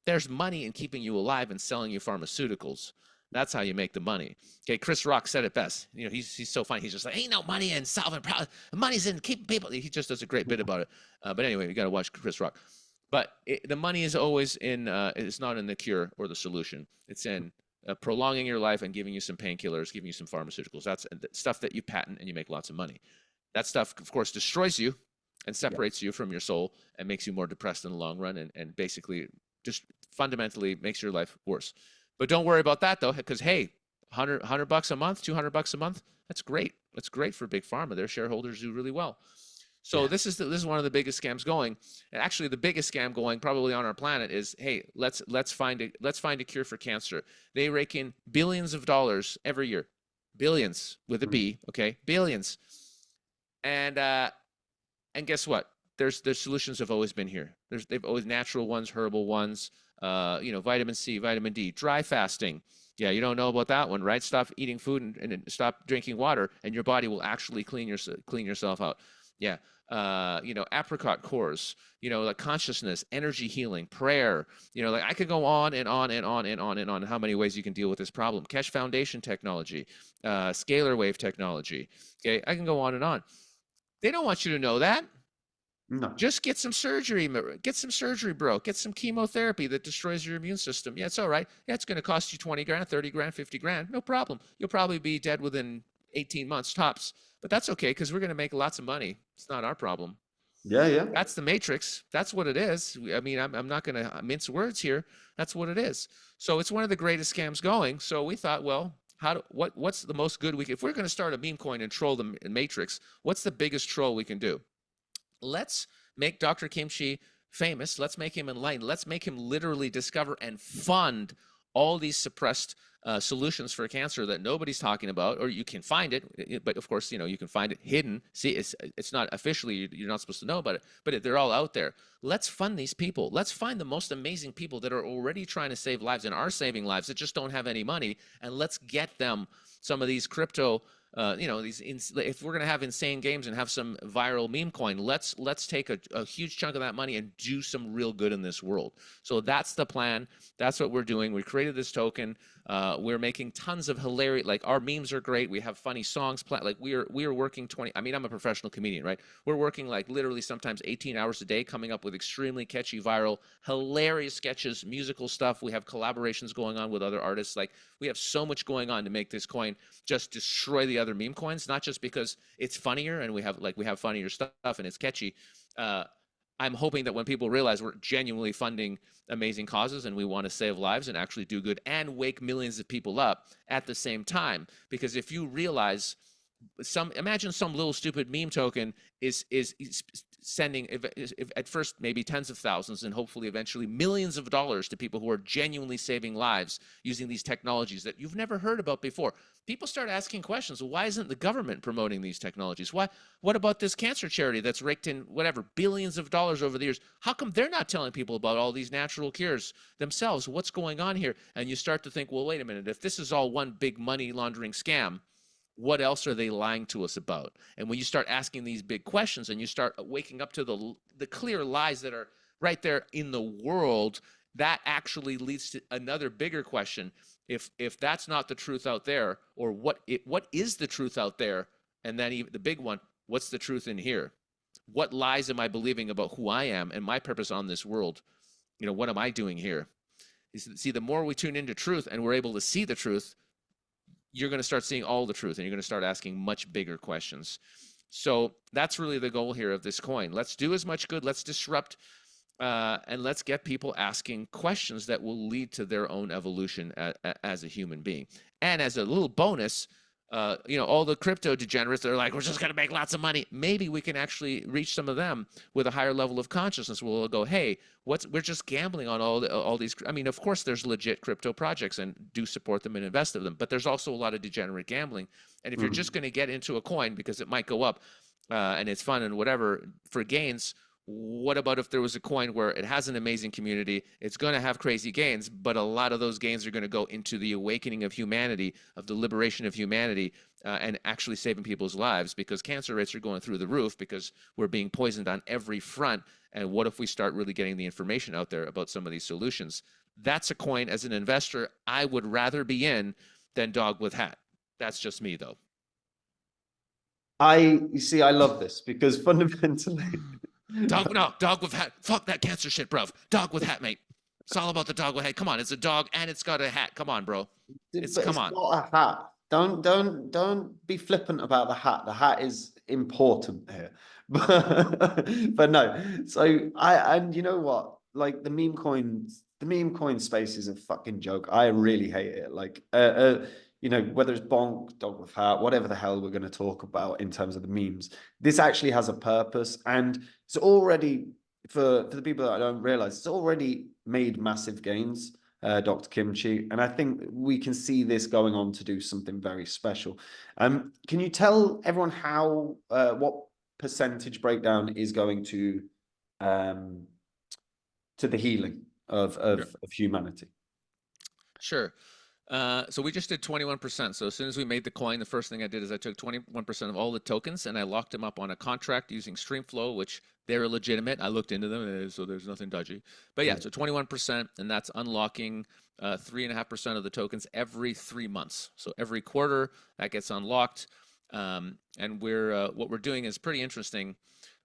There's money in keeping you alive and selling you pharmaceuticals. That's how you make the money. Okay, Chris Rock said it best. He's so funny. He's just like, ain't no money in solving problems. Money's in keeping people. He just does a great bit about it. But anyway, you got to watch Chris Rock. But the money is always in. It's not in the cure or the solution. It's in prolonging your life and giving you some painkillers, giving you some pharmaceuticals. That's stuff that you patent and you make lots of money. That stuff, of course, destroys you and separates you from your soul and makes you more depressed in the long run, and basically just fundamentally makes your life worse. But don't worry about that though, because hey, $100 a month, $200 a month, that's great. That's great for Big Pharma. Their shareholders do really well. So this is one of the biggest scams going. And actually, the biggest scam going probably on our planet is, hey, let's find a cure for cancer. They rake in billions of dollars every year, billions with a B, okay, billions. And guess what? Their solutions have always been here. They've always natural ones, herbal ones. Vitamin C, vitamin D, dry fasting. Yeah, you don't know about that one, right? Stop eating food and stop drinking water, and your body will actually clean yourself out. Yeah, apricot cores. Like consciousness, energy healing, prayer. Like I could go on and on and on and on and on. How many ways you can deal with this problem? Keshe Foundation technology, scalar wave technology. Okay, I can go on and on. They don't want you to know that. No. Just get some surgery. Get some surgery, bro. Get some chemotherapy that destroys your immune system. Yeah, it's all right. Yeah, it's going to cost you 20 grand, 30 grand, 50 grand. No problem. You'll probably be dead within 18 months tops. But that's okay, because we're going to make lots of money. It's not our problem. Yeah. That's the Matrix. That's what it is. I mean, I'm not going to mince words here. That's what it is. So it's one of the greatest scams going. So we thought, well, what's the most good if we're going to start a meme coin and troll the Matrix, what's the biggest troll we can do? Let's make DrKimchi famous. Let's make him enlightened. Let's make him literally discover and fund all these suppressed solutions for cancer that nobody's talking about, or you can find it, but of course, you can find it hidden. See, it's not officially, you're not supposed to know about it, but they're all out there. Let's fund these people. Let's find the most amazing people that are already trying to save lives and are saving lives that just don't have any money, and let's get them some of these crypto. If we're going to have insane games and have some viral meme coin, let's take a huge chunk of that money and do some real good in this world. So that's the plan. That's what we're doing. We created this token. We're making tons of hilarious, like our memes are great. We have funny songs. Like we are working 20. I mean, I'm a professional comedian, right? We're working like literally sometimes 18 hours a day, coming up with extremely catchy, viral, hilarious sketches, musical stuff. We have collaborations going on with other artists. Like we have so much going on to make this coin just destroy the other meme coins, not just because it's funnier and we have funnier stuff and it's catchy. Uh, I'm hoping that when people realize we're genuinely funding amazing causes and we want to save lives and actually do good and wake millions of people up at the same time, because if you realize imagine some little stupid meme token is sending if at first maybe tens of thousands and hopefully eventually millions of dollars to people who are genuinely saving lives using these technologies that you've never heard about before. People start asking questions. Well, why isn't the government promoting these technologies? What about this cancer charity that's raked in whatever billions of dollars over the years? How come they're not telling people about all these natural cures themselves? What's going on here? And you start to think, well, wait a minute, if this is all one big money laundering scam, what else are they lying to us about? And when you start asking these big questions and you start waking up to the clear lies that are right there in the world, that actually leads to another bigger question. If that's not the truth out there, or what is the truth out there? And then even the big one, what's the truth in here? What lies am I believing about who I am and my purpose on this world? What am I doing here? See, the more we tune into truth and we're able to see the truth, you're going to start seeing all the truth and you're going to start asking much bigger questions. So that's really the goal here of this coin. Let's do as much good. Let's disrupt and let's get people asking questions that will lead to their own evolution as a human being. And as a little bonus, all the crypto degenerates, they're like, we're just going to make lots of money. Maybe we can actually reach some of them with a higher level of consciousness. We'll go, hey, we're just gambling on all these. I mean, of course, there's legit crypto projects and do support them and invest in them, but there's also a lot of degenerate gambling. And if you're just going to get into a coin because it might go up and it's fun and whatever for gains, what about if there was a coin where it has an amazing community, it's going to have crazy gains, but a lot of those gains are going to go into the awakening of humanity, of the liberation of humanity, and actually saving people's lives, because cancer rates are going through the roof because we're being poisoned on every front. And what if we start really getting the information out there about some of these solutions? That's a coin, as an investor, I would rather be in than dog with hat. That's just me, though. You see, I love this because fundamentally... Dog with hat. Fuck that cancer shit, bro. Dog with hat, mate. It's all about the dog with hat. Come on, it's a dog and it's got a hat. Come on, bro. It's not a hat. Don't be flippant about the hat. The hat is important here. But no. So and you know what? Like the meme coin space is a fucking joke. I really hate it. Like whether it's bonk, dog with hat, whatever the hell we're going to talk about in terms of the memes, this actually has a purpose, and it's already for the people that I don't realize, it's already made massive gains. DrKimchi, and I think we can see this going on to do something very special. Can you tell everyone how what percentage breakdown is going to the healing of humanity? Sure. So we just did 21%. So as soon as we made the coin, the first thing I did is I took 21% of all the tokens and I locked them up on a contract using StreamFlow, which they're legitimate. I looked into them, so there's nothing dodgy. But yeah, so 21%, and that's unlocking 3.5% of the tokens every 3 months. So every quarter that gets unlocked. And what we're doing is pretty interesting.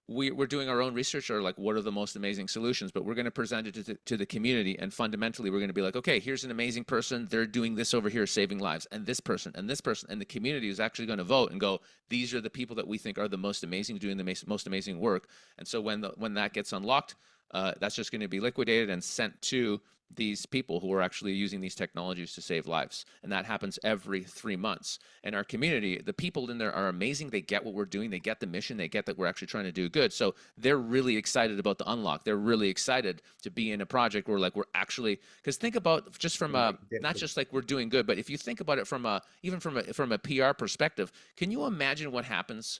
We're doing our own research, or like what are the most amazing solutions, but we're going to present it to the community, and fundamentally we're going to be like, okay, here's an amazing person, they're doing this over here, saving lives, and this person, and this person, and the community is actually going to vote and go, these are the people that we think are the most amazing, doing the most amazing work. And so when that gets unlocked, that's just going to be liquidated and sent to these people who are actually using these technologies to save lives. And that happens every 3 months. And our community, the people in there are amazing. They get what we're doing. They get the mission. They get that we're actually trying to do good. So they're really excited about the unlock. They're really excited to be in a project where like we're actually, because think about just from not just like we're doing good, but if you think about it from even from a PR perspective, can you imagine what happens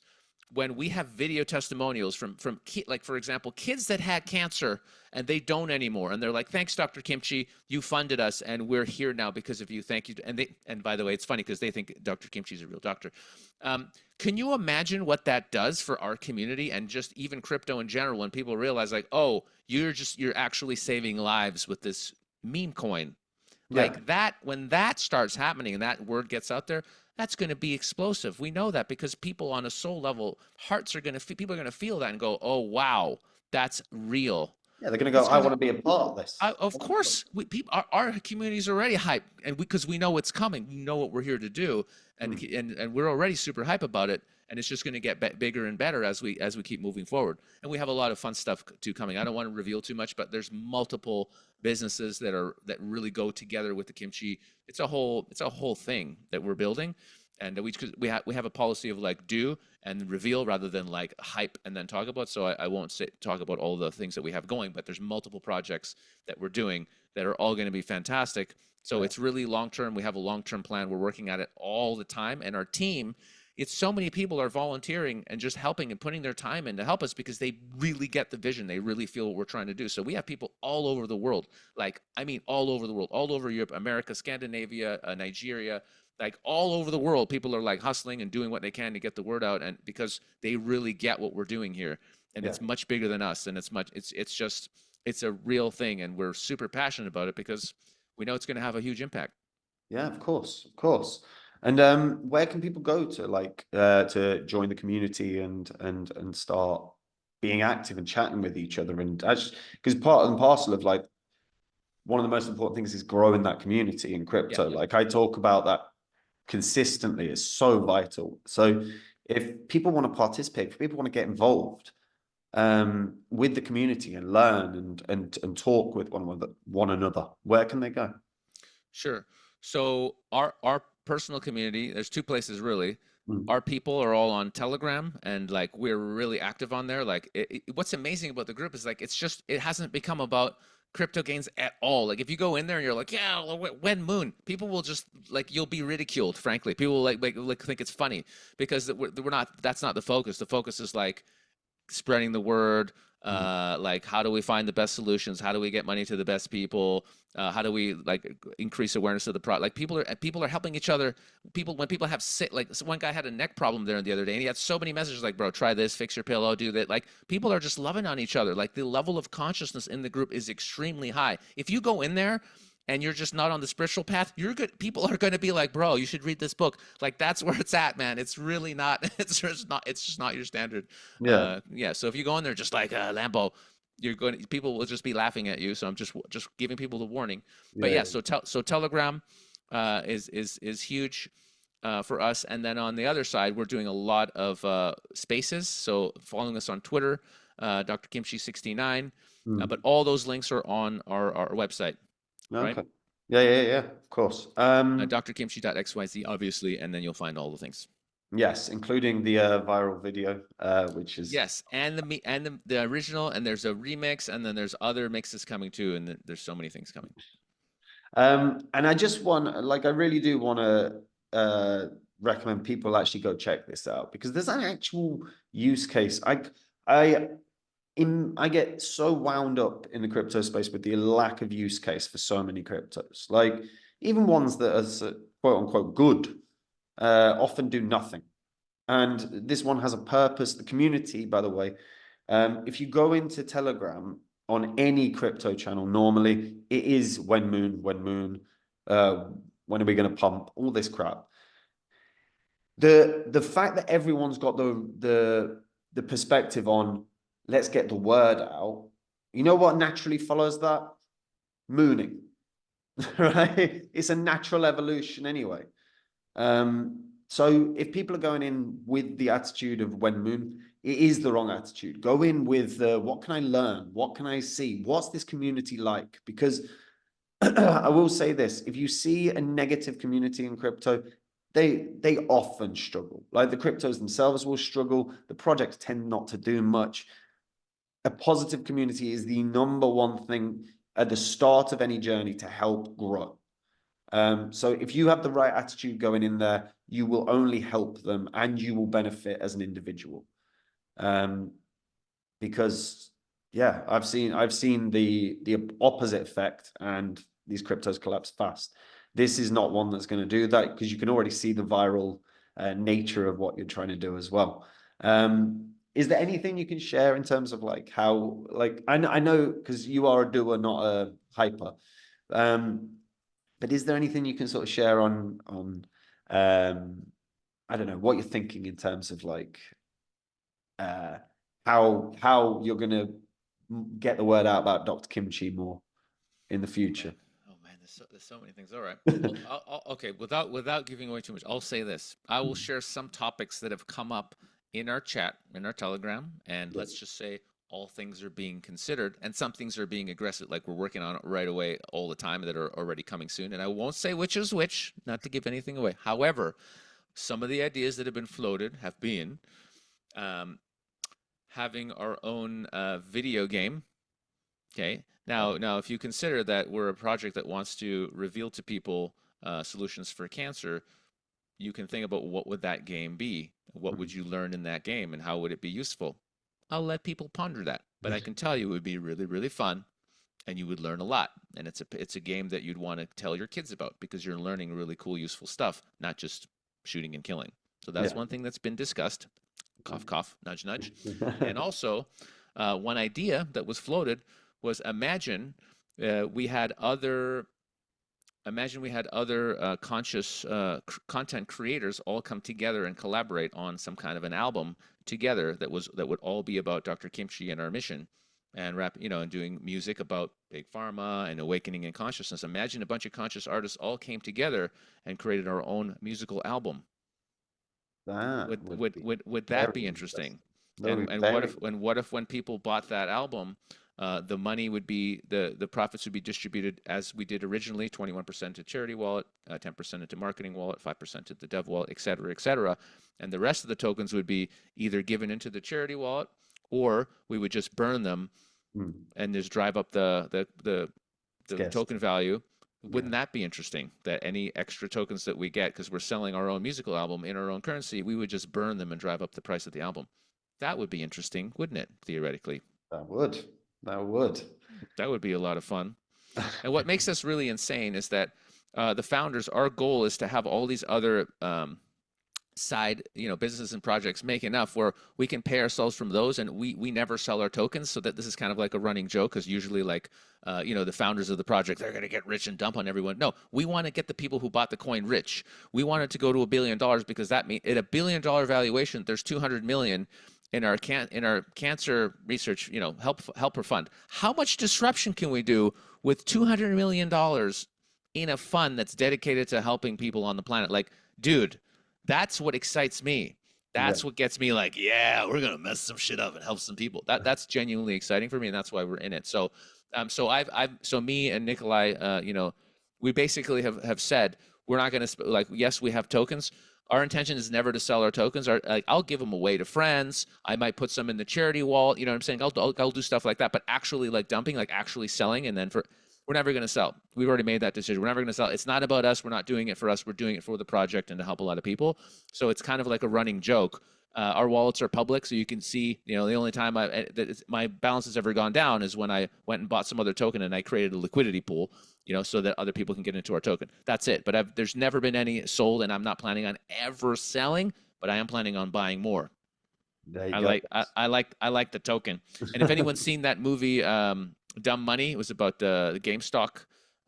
when we have video testimonials from like, for example, kids that had cancer and they don't anymore, and they're like, thanks, Dr. Kimchi, you funded us and we're here now because of you, thank you. And by the way, it's funny because they think Dr. Kimchi is a real doctor. Can you imagine what that does for our community and just even crypto in general, when people realize like, oh, you're actually saving lives with this meme coin? Yeah. Like that, when that starts happening and that word gets out there, that's going to be explosive. We know that because people on a soul level, hearts are going to, people are going to feel that and go, oh, wow, that's real. Yeah, they're going to go, It's I going to, want to be a part of this. of course, people, our community is already hyped, and because we know it's coming, we know what we're here to do, and Mm. and we're already super hype about it, and it's just going to get bigger and better as we keep moving forward. And we have a lot of fun stuff too coming. I don't want to reveal too much, but there's multiple businesses that really go together with the kimchi. It's a whole thing that we're building, and we have a policy of like do and reveal rather than like hype and then talk about. So I won't talk about all the things that we have going, but there's multiple projects that we're doing that are all going to be fantastic. So Yeah. it's really long term. We have a long term plan. We're working at it all the time, and our team. It's so many people are volunteering and just helping and putting their time in to help us because they really get the vision. They really feel what we're trying to do. So we have people all over the world, like I mean, all over the world, all over Europe, America, Scandinavia, Nigeria, like all over the world. People are like hustling and doing what they can to get the word out, and because they really get what we're doing here, and Yeah. it's much bigger than us, and it's just it's a real thing, and we're super passionate about it because we know it's going to have a huge impact. Yeah, of course, of course. And where can people go to join the community and start being active and chatting with each other? And actually, because part and parcel of like one of the most important things is growing that community in Yeah, crypto. Like I talk about that consistently. It's so vital. So if people want to participate, if people want to get involved with the community and learn and talk with one another, where can they go? sure. So our personal community, there's two places really. Mm. Our people are all on Telegram, and like we're really active on there. Like what's amazing about the group is like it hasn't become about crypto gains at all. Like if you go in there and you're like, yeah, well, when moon, people will just like you'll be ridiculed. Frankly, people will like think it's funny because we're not. That's not the focus. The focus is like spreading the word, Mm. like how do we find the best solutions, how do we get money to the best people, how do we like increase awareness of the product. Like people are helping each other. People, when people have sick, like one guy had a neck problem there the other day and he had so many messages like, bro, try this, fix your pillow, do that. Like people are just loving on each other. Like the level of consciousness in the group is extremely high. If you go in there and you're just not on the spiritual path, you're good. People are going to be like, bro, you should read this book. Like that's where it's at, man. It's really not. It's just not your standard. Yeah. Yeah. So if you go in there just like Lambo, you're going. People will just be laughing at you. So I'm just giving people the warning. But Yeah. yeah. So Telegram is huge. For us, and then on the other side, we're doing a lot of spaces. So following us on Twitter, DrKimchi69, but Mm. all those links are on our website, right? Okay. Yeah. Of course. DrKimchi.xyz, obviously, and then you'll find all the things. Yes, including the viral video, which is Yes, and the original, and there's a remix, and then there's other mixes coming too, and there's so many things coming. and I just want, like, I really do want to recommend people actually go check this out because there's an actual use case. I I get so wound up in the crypto space with the lack of use case for so many cryptos. Like even ones that are quote unquote good, often do nothing. And this one has a purpose. The community, by the way, if you go into Telegram on any crypto channel, normally it is when moon, uh, when are we going to pump, all this crap. The fact that everyone's got the perspective on let's get the word out. You know what naturally follows that? Mooning, right? It's a natural evolution anyway. So if people are going in with the attitude of when moon, it is the wrong attitude. Go in with what can I learn? What can I see? What's this community like? Because I will say this: if you see a negative community in crypto, they often struggle. Like the cryptos themselves will struggle. The projects tend not to do much. A positive community is the number one thing at the start of any journey to help grow. So if you have the right attitude going in there, you will only help them and you will benefit as an individual. Because yeah, I've seen the opposite effect and these cryptos collapse fast. This is not one that's going to do that because you can already see the viral nature of what you're trying to do as well. Is there anything you can share in terms of like how, like I know because you are a doer, not a hyper. Um, But is there anything you can sort of share on I don't know, what you're thinking in terms of like uh, how you're gonna get the word out about DrKimchi more in the future? Oh man, there's so many things. All right. Well, okay. Without giving away too much, I'll say this. I will share some topics that have come up in our chat, in our Telegram, and let's just say all things are being considered, and some things are being aggressive. Like we're working on it right away all the time that are already coming soon. And I won't say which is which, not to give anything away. However, some of the ideas that have been floated have been um, having our own video game. Okay. Now, if you consider that we're a project that wants to reveal to people solutions for cancer, you can think about what would that game be? What would you learn in that game, and how would it be useful? I'll let people ponder that, but I can tell you it would be really, really fun, and you would learn a lot. And it's a game that you'd want to tell your kids about because you're learning really cool, useful stuff, not just shooting and killing. So that's one thing that's been discussed. Cough, cough, nudge, nudge. And also, one idea that was floated was we had other conscious content creators all come together and collaborate on some kind of an album together that would all be about DrKimchi and our mission, and and doing music about big pharma and awakening in consciousness. Imagine a bunch of conscious artists all came together and created our own musical album. That Would that be interesting? What if when people bought that album, the money would be the profits would be distributed as we did originally, 21% to charity wallet, 10% into marketing wallet, 5% to the dev wallet, et cetera, and the rest of the tokens would be either given into the charity wallet, or we would just burn them and just drive up the token value. Wouldn't that be interesting? That any extra tokens that we get, because we're selling our own musical album in our own currency, we would just burn them and drive up the price of the album. That would be interesting, wouldn't it? Theoretically, that would. That would be a lot of fun. And what makes us really insane is that the founders, our goal is to have all these other side businesses and projects make enough where we can pay ourselves from those, and we never sell our tokens, so that this is kind of like a running joke, because usually like the founders of the project, they're going to get rich and dump on everyone. No, we want to get the people who bought the coin rich. We want it to go to $1 billion, because that means at $1 billion valuation there's 200 million in our cancer research helper fund. How much disruption can we do with $200 million in a fund that's dedicated to helping people on the planet? Like, dude, that's what excites me. That's what gets me like, yeah, we're gonna mess some shit up and help some people. That's genuinely exciting for me, and that's why we're in it. So, so me and Nikolai, we basically have said we're not gonna yes, we have tokens. Our intention is never to sell our tokens. I'll give them away to friends. I might put some in the charity wallet. You know what I'm saying? I'll do stuff like that. But actually, like dumping, like actually selling, and then we're never going to sell. We've already made that decision. We're never going to sell. It's not about us. We're not doing it for us. We're doing it for the project and to help a lot of people. So it's kind of like a running joke. Our wallets are public, so you can see. The only time my balance has ever gone down is when I went and bought some other token and I created a liquidity pool, so that other people can get into our token. That's it. But there's never been any sold, and I'm not planning on ever selling. But I am planning on buying more. There you go. I like the token. And if anyone's seen that movie, Dumb Money, it was about the GameStop.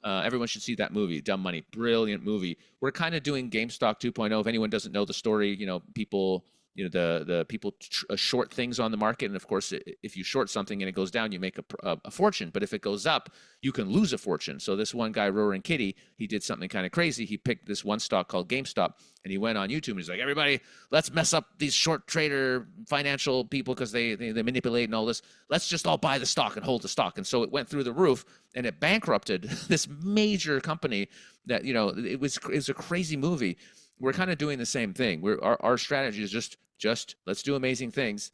Everyone should see that movie, Dumb Money. Brilliant movie. We're kind of doing GameStop 2.0. If anyone doesn't know the story, people, the people short things on the market, and of course, if you short something and it goes down, you make a fortune. But if it goes up, you can lose a fortune. So this one guy, Roaring Kitty, he did something kind of crazy. He picked this one stock called GameStop, and he went on YouTube and he's like, everybody, let's mess up these short trader financial people because they manipulate and all this. Let's just all buy the stock and hold the stock. And so it went through the roof, and it bankrupted this major company that, it was a crazy movie. We're kind of doing the same thing. Our strategy is just let's do amazing things.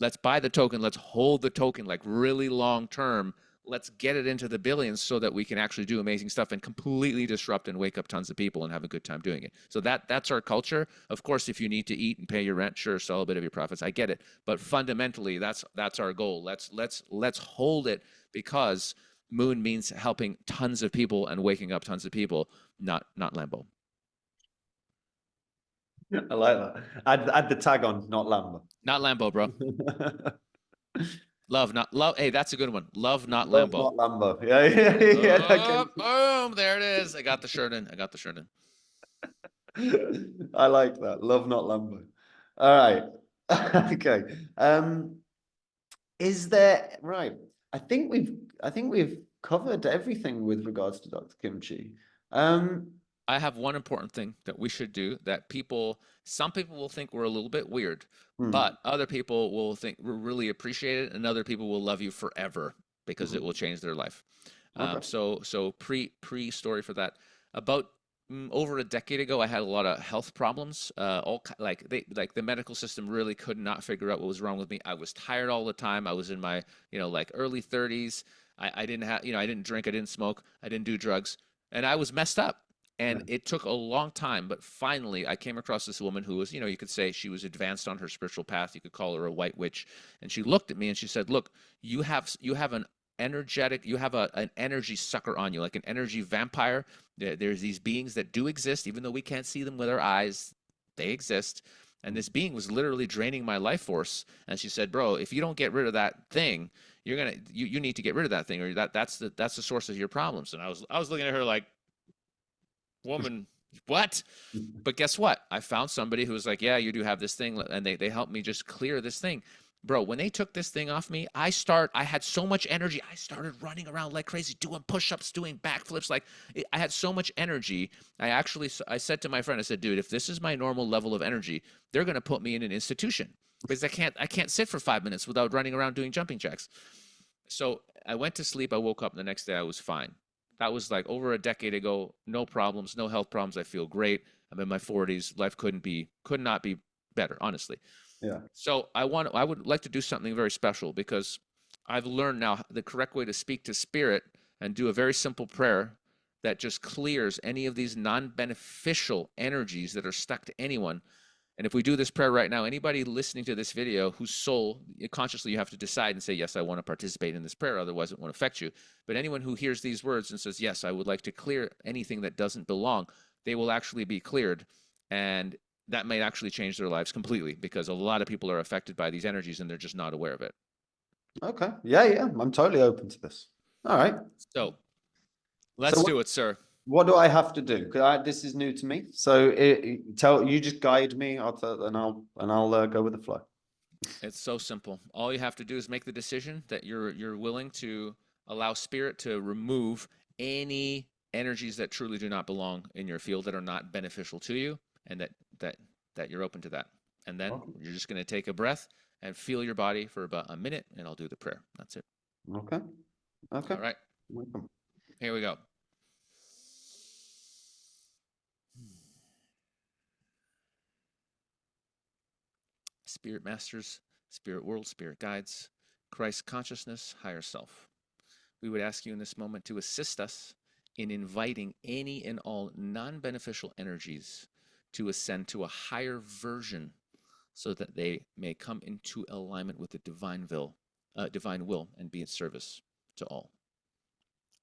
Let's buy the token. Let's hold the token like really long term. Let's get it into the billions so that we can actually do amazing stuff and completely disrupt and wake up tons of people and have a good time doing it. So that's our culture. Of course, if you need to eat and pay your rent, sure, sell a bit of your profits. I get it. But fundamentally, that's our goal. Let's hold it, because Moon means helping tons of people and waking up tons of people, not Lambo. I like that. Add the tag on, not Lambo. Not Lambo, bro. Love, not love. Hey, that's a good one. Love, not Love, Lambo. not Lambo. Yeah, yeah, Oh, boom. There it is. I got the shirt in. I got the shirt in. I like that. Love, not Lambo. All right. Okay. Is there right? I think we've I think we've covered everything with regards to Dr. Kimchi. Um, I have one important thing that we should do that some people will think we're a little bit weird, hmm, but other people will think we're really appreciate it, and other people will love you forever because it will mhm. change their life. Okay. So pre story for that. About over a decade ago, I had a lot of health problems. Like the medical system really could not figure out what was wrong with me. I was tired all the time. I was in my like early 30s. I didn't have I didn't drink, I didn't smoke, I didn't do drugs, and I was messed up. Yeah. And it took a long time, but finally I came across this woman who was, you could say she was advanced on her spiritual path. You could call her a white witch. And she looked at me and she said, "Look, you have an an energy sucker on you, like an energy vampire. There's these beings that do exist, even though we can't see them with our eyes. They exist. And this being was literally draining my life force. And she said, bro, if you don't get rid of that thing, you need to get rid of that thing, or that's the source of your problems." And I was looking at her like, woman, what? But guess what? I found somebody who was like, yeah, you do have this thing, and they helped me just clear this thing. Bro, when they took this thing off me, I had so much energy. I started running around like crazy, doing push-ups, doing backflips. Like I had so much energy. I said to my friend, I said, dude, if this is my normal level of energy, they're gonna put me in an institution because I can't sit for 5 minutes without running around doing jumping jacks. So I went to sleep. I woke up the next day. I was fine. That was like over a decade ago. No problems, no health problems. I feel great. I'm in my 40s. Life could not be better, honestly. Yeah. So I would like to do something very special because I've learned now the correct way to speak to spirit and do a very simple prayer that just clears any of these non-beneficial energies that are stuck to anyone. And if we do this prayer right now, anybody listening to this video whose soul, consciously, you have to decide and say, yes, I want to participate in this prayer, otherwise it won't affect you. But anyone who hears these words and says, yes, I would like to clear anything that doesn't belong, they will actually be cleared. And that may actually change their lives completely because a lot of people are affected by these energies and they're just not aware of it. Okay. Yeah, yeah. I'm totally open to this. All right. So So let's do it, sir. what do I have to do? Because this is new to me. So you just guide me. I'll go with the flow. It's so simple. All you have to do is make the decision that you're willing to allow spirit to remove any energies that truly do not belong in your field, that are not beneficial to you, and that you're open to that. And then Okay. you're just going to take a breath and feel your body for about a minute, and I'll do the prayer. That's it. Okay. Okay. All right. Welcome. Here we go. Spirit masters, spirit world, spirit guides, Christ consciousness, higher self. We would ask you in this moment to assist us in inviting any and all non-beneficial energies to ascend to a higher version so that they may come into alignment with the divine will and be in service to all.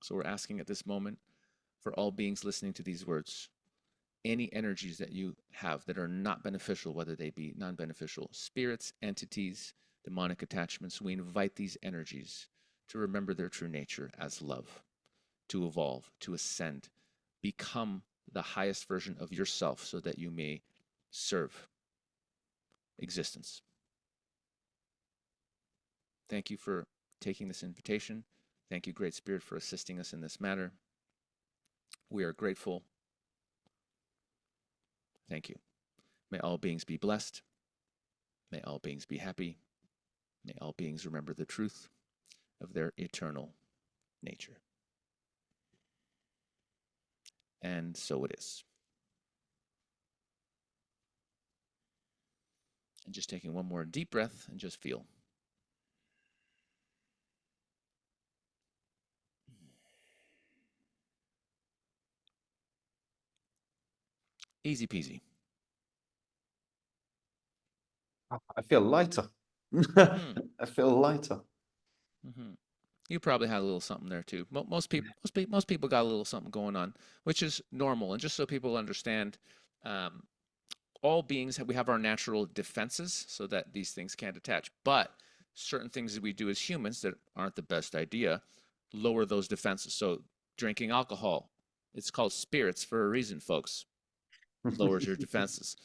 So we're asking at this moment for all beings listening to these words, any energies that you have that are not beneficial, whether they be non-beneficial, spirits, entities, demonic attachments, we invite these energies to remember their true nature as love, to evolve, to ascend, become the highest version of yourself so that you may serve existence. Thank you for taking this invitation. Thank you, Great Spirit, for assisting us in this matter. We are grateful. Thank you. May all beings be blessed. May all beings be happy. May all beings remember the truth of their eternal nature. And so it is. And just taking one more deep breath and just feel. Easy peasy. I feel lighter. Mm-hmm. I feel lighter. Mm-hmm. You probably had a little something there too. Most people got a little something going on, which is normal. And just so people understand, um, all beings we have our natural defenses so that these things can't attach. But certain things that we do as humans that aren't the best idea lower those defenses. So drinking alcohol, it's called spirits for a reason, folks. Lowers your defenses.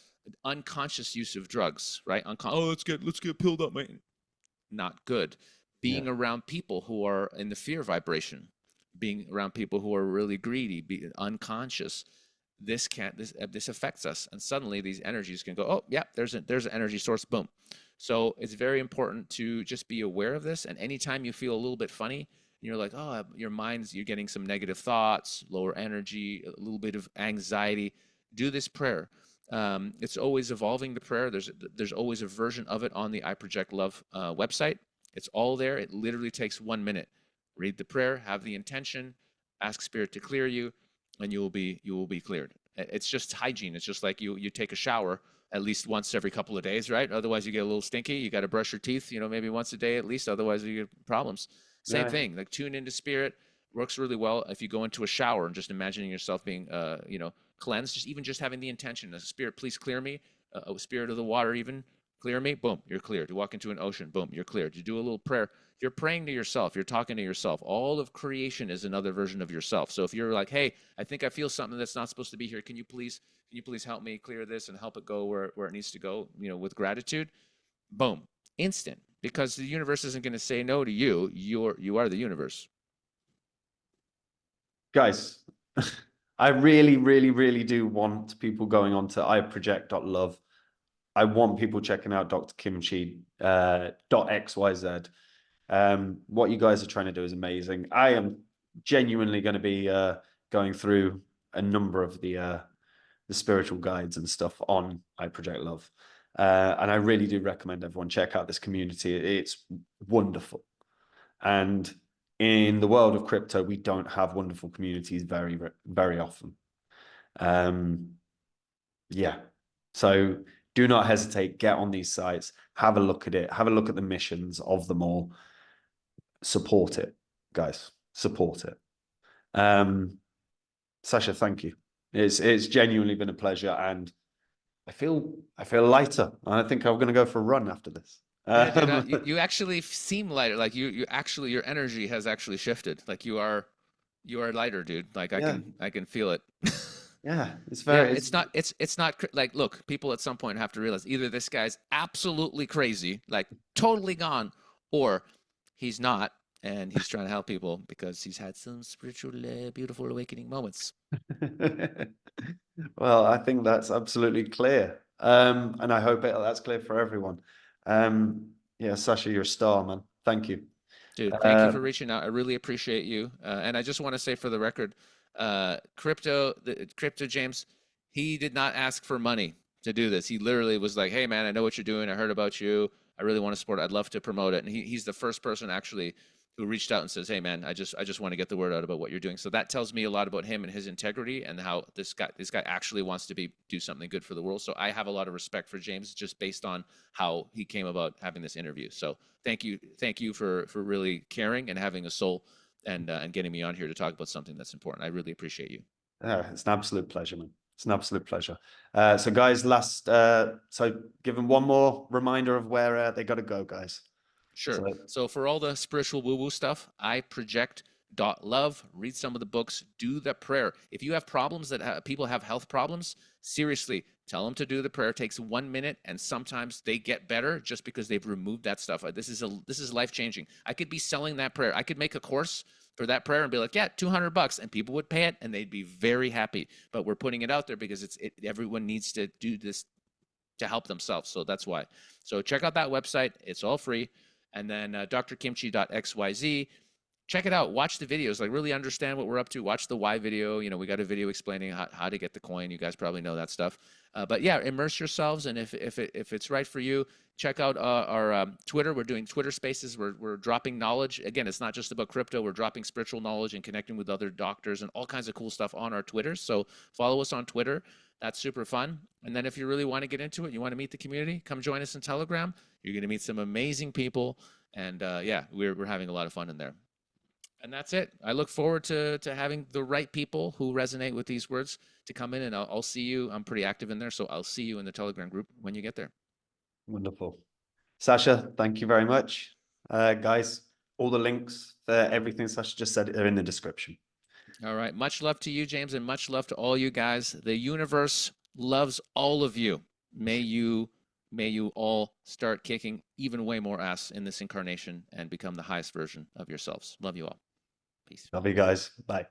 Unconscious use of drugs, right? Oh, let's get pilled up, man. Not good. Yeah. Being around people who are in the fear vibration, being around people who are really greedy, unconscious. This affects us, and suddenly these energies can go. Oh, yeah, there's an energy source. Boom. So it's very important to just be aware of this. And anytime you feel a little bit funny, you're like, oh, you're getting some negative thoughts, lower energy, a little bit of anxiety. Do this prayer. It's always evolving, the prayer. There's always a version of it on the I Project Love website. It's all there. It literally takes 1 minute. Read the prayer, have the intention, ask Spirit to clear you, and you will be cleared. It's just hygiene. It's just like you take a shower at least once every couple of days, right? Otherwise you get a little stinky. You got to brush your teeth, maybe once a day at least. Otherwise you get problems. Same thing. Like tune into Spirit. Works really well if you go into a shower and just imagining yourself being, cleansed. Just having the intention, Spirit, please clear me. Spirit of the water, even clear me. Boom, you're cleared. You walk into an ocean. Boom, you're cleared. You do a little prayer. You're praying to yourself. You're talking to yourself. All of creation is another version of yourself. So if you're like, hey, I think I feel something that's not supposed to be here. Can you please help me clear this and help it go where it needs to go? With gratitude. Boom, instant. Because the universe isn't going to say no to you. You are the universe. Guys, I really, really, really do want people going on to iproject.love. I want people checking out DrKimchi .xyz. What you guys are trying to do is amazing. I am genuinely going to be going through a number of the spiritual guides and stuff on I Project Love. And I really do recommend everyone check out this community. It's wonderful. And in the world of crypto, we don't have wonderful communities very, very often. Yeah. So do not hesitate. Get on these sites. Have a look at it. Have a look at the missions of them all. Support it, guys. Support it. Sasha, thank you. It's genuinely been a pleasure, and I feel lighter. I think I'm going to go for a run after this. Yeah, dude, you actually seem lighter. Like you actually, your energy has actually shifted. Like you are lighter, dude. Like I can feel it. Yeah, it's Yeah, very. it's not like, look, people at some point have to realize either this guy's absolutely crazy, like totally gone, or he's not, and he's trying to help people because he's had some spiritual, beautiful awakening moments. Well, I think that's absolutely clear. And I hope that's clear for everyone. Yeah, Sasha, you're a star, man. Thank you. Dude, thank you for reaching out. I really appreciate you. And I just want to say for the record, Crypto James, he did not ask for money to do this. He literally was like, hey, man, I know what you're doing. I heard about you. I really want to support it. I'd love to promote it. And he's the first person actually who reached out and says, hey, man, I just want to get the word out about what you're doing. So that tells me a lot about him and his integrity and how this guy actually wants to do something good for the world. So I have a lot of respect for James just based on how he came about having this interview. So thank you for really caring and having a soul and getting me on here to talk about something that's important. I really appreciate you. It's an absolute pleasure, man. It's an absolute pleasure. So guys, so give them one more reminder of where they got to go, guys. Sure. So for all the spiritual woo-woo stuff, I project .love, read some of the books, do the prayer. If you have problems that people have health problems, seriously, tell them to do the prayer. It takes 1 minute, and sometimes they get better just because they've removed that stuff. This is life-changing. I could be selling that prayer. I could make a course for that prayer and be like, yeah, $200, and people would pay it, and they'd be very happy. But we're putting it out there because everyone needs to do this to help themselves. So that's why. So check out that website. It's all free. And then DrKimchi.xyz. Check it out. Watch the videos. Like really understand what we're up to. Watch the why video. We got a video explaining how to get the coin. You guys probably know that stuff. But yeah, immerse yourselves. And if it's right for you, check out our Twitter. We're doing Twitter Spaces. We're dropping knowledge. Again, it's not just about crypto. We're dropping spiritual knowledge and connecting with other doctors and all kinds of cool stuff on our Twitter. So follow us on Twitter. That's super fun. And then if you really want to get into it, you want to meet the community, come join us in Telegram. You're going to meet some amazing people. And yeah, we're having a lot of fun in there. And that's it. I look forward to having the right people who resonate with these words to come in, and I'll see you. I'm pretty active in there, so I'll see you in the Telegram group when you get there. Wonderful. Sasha, thank you very much. guys, all the links for everything Sasha just said are in the description. All right. Much love to you, James, and much love to all you guys. The universe loves all of you. May you all start kicking even way more ass in this incarnation and become the highest version of yourselves. Love you all. Peace. Love you guys. Bye.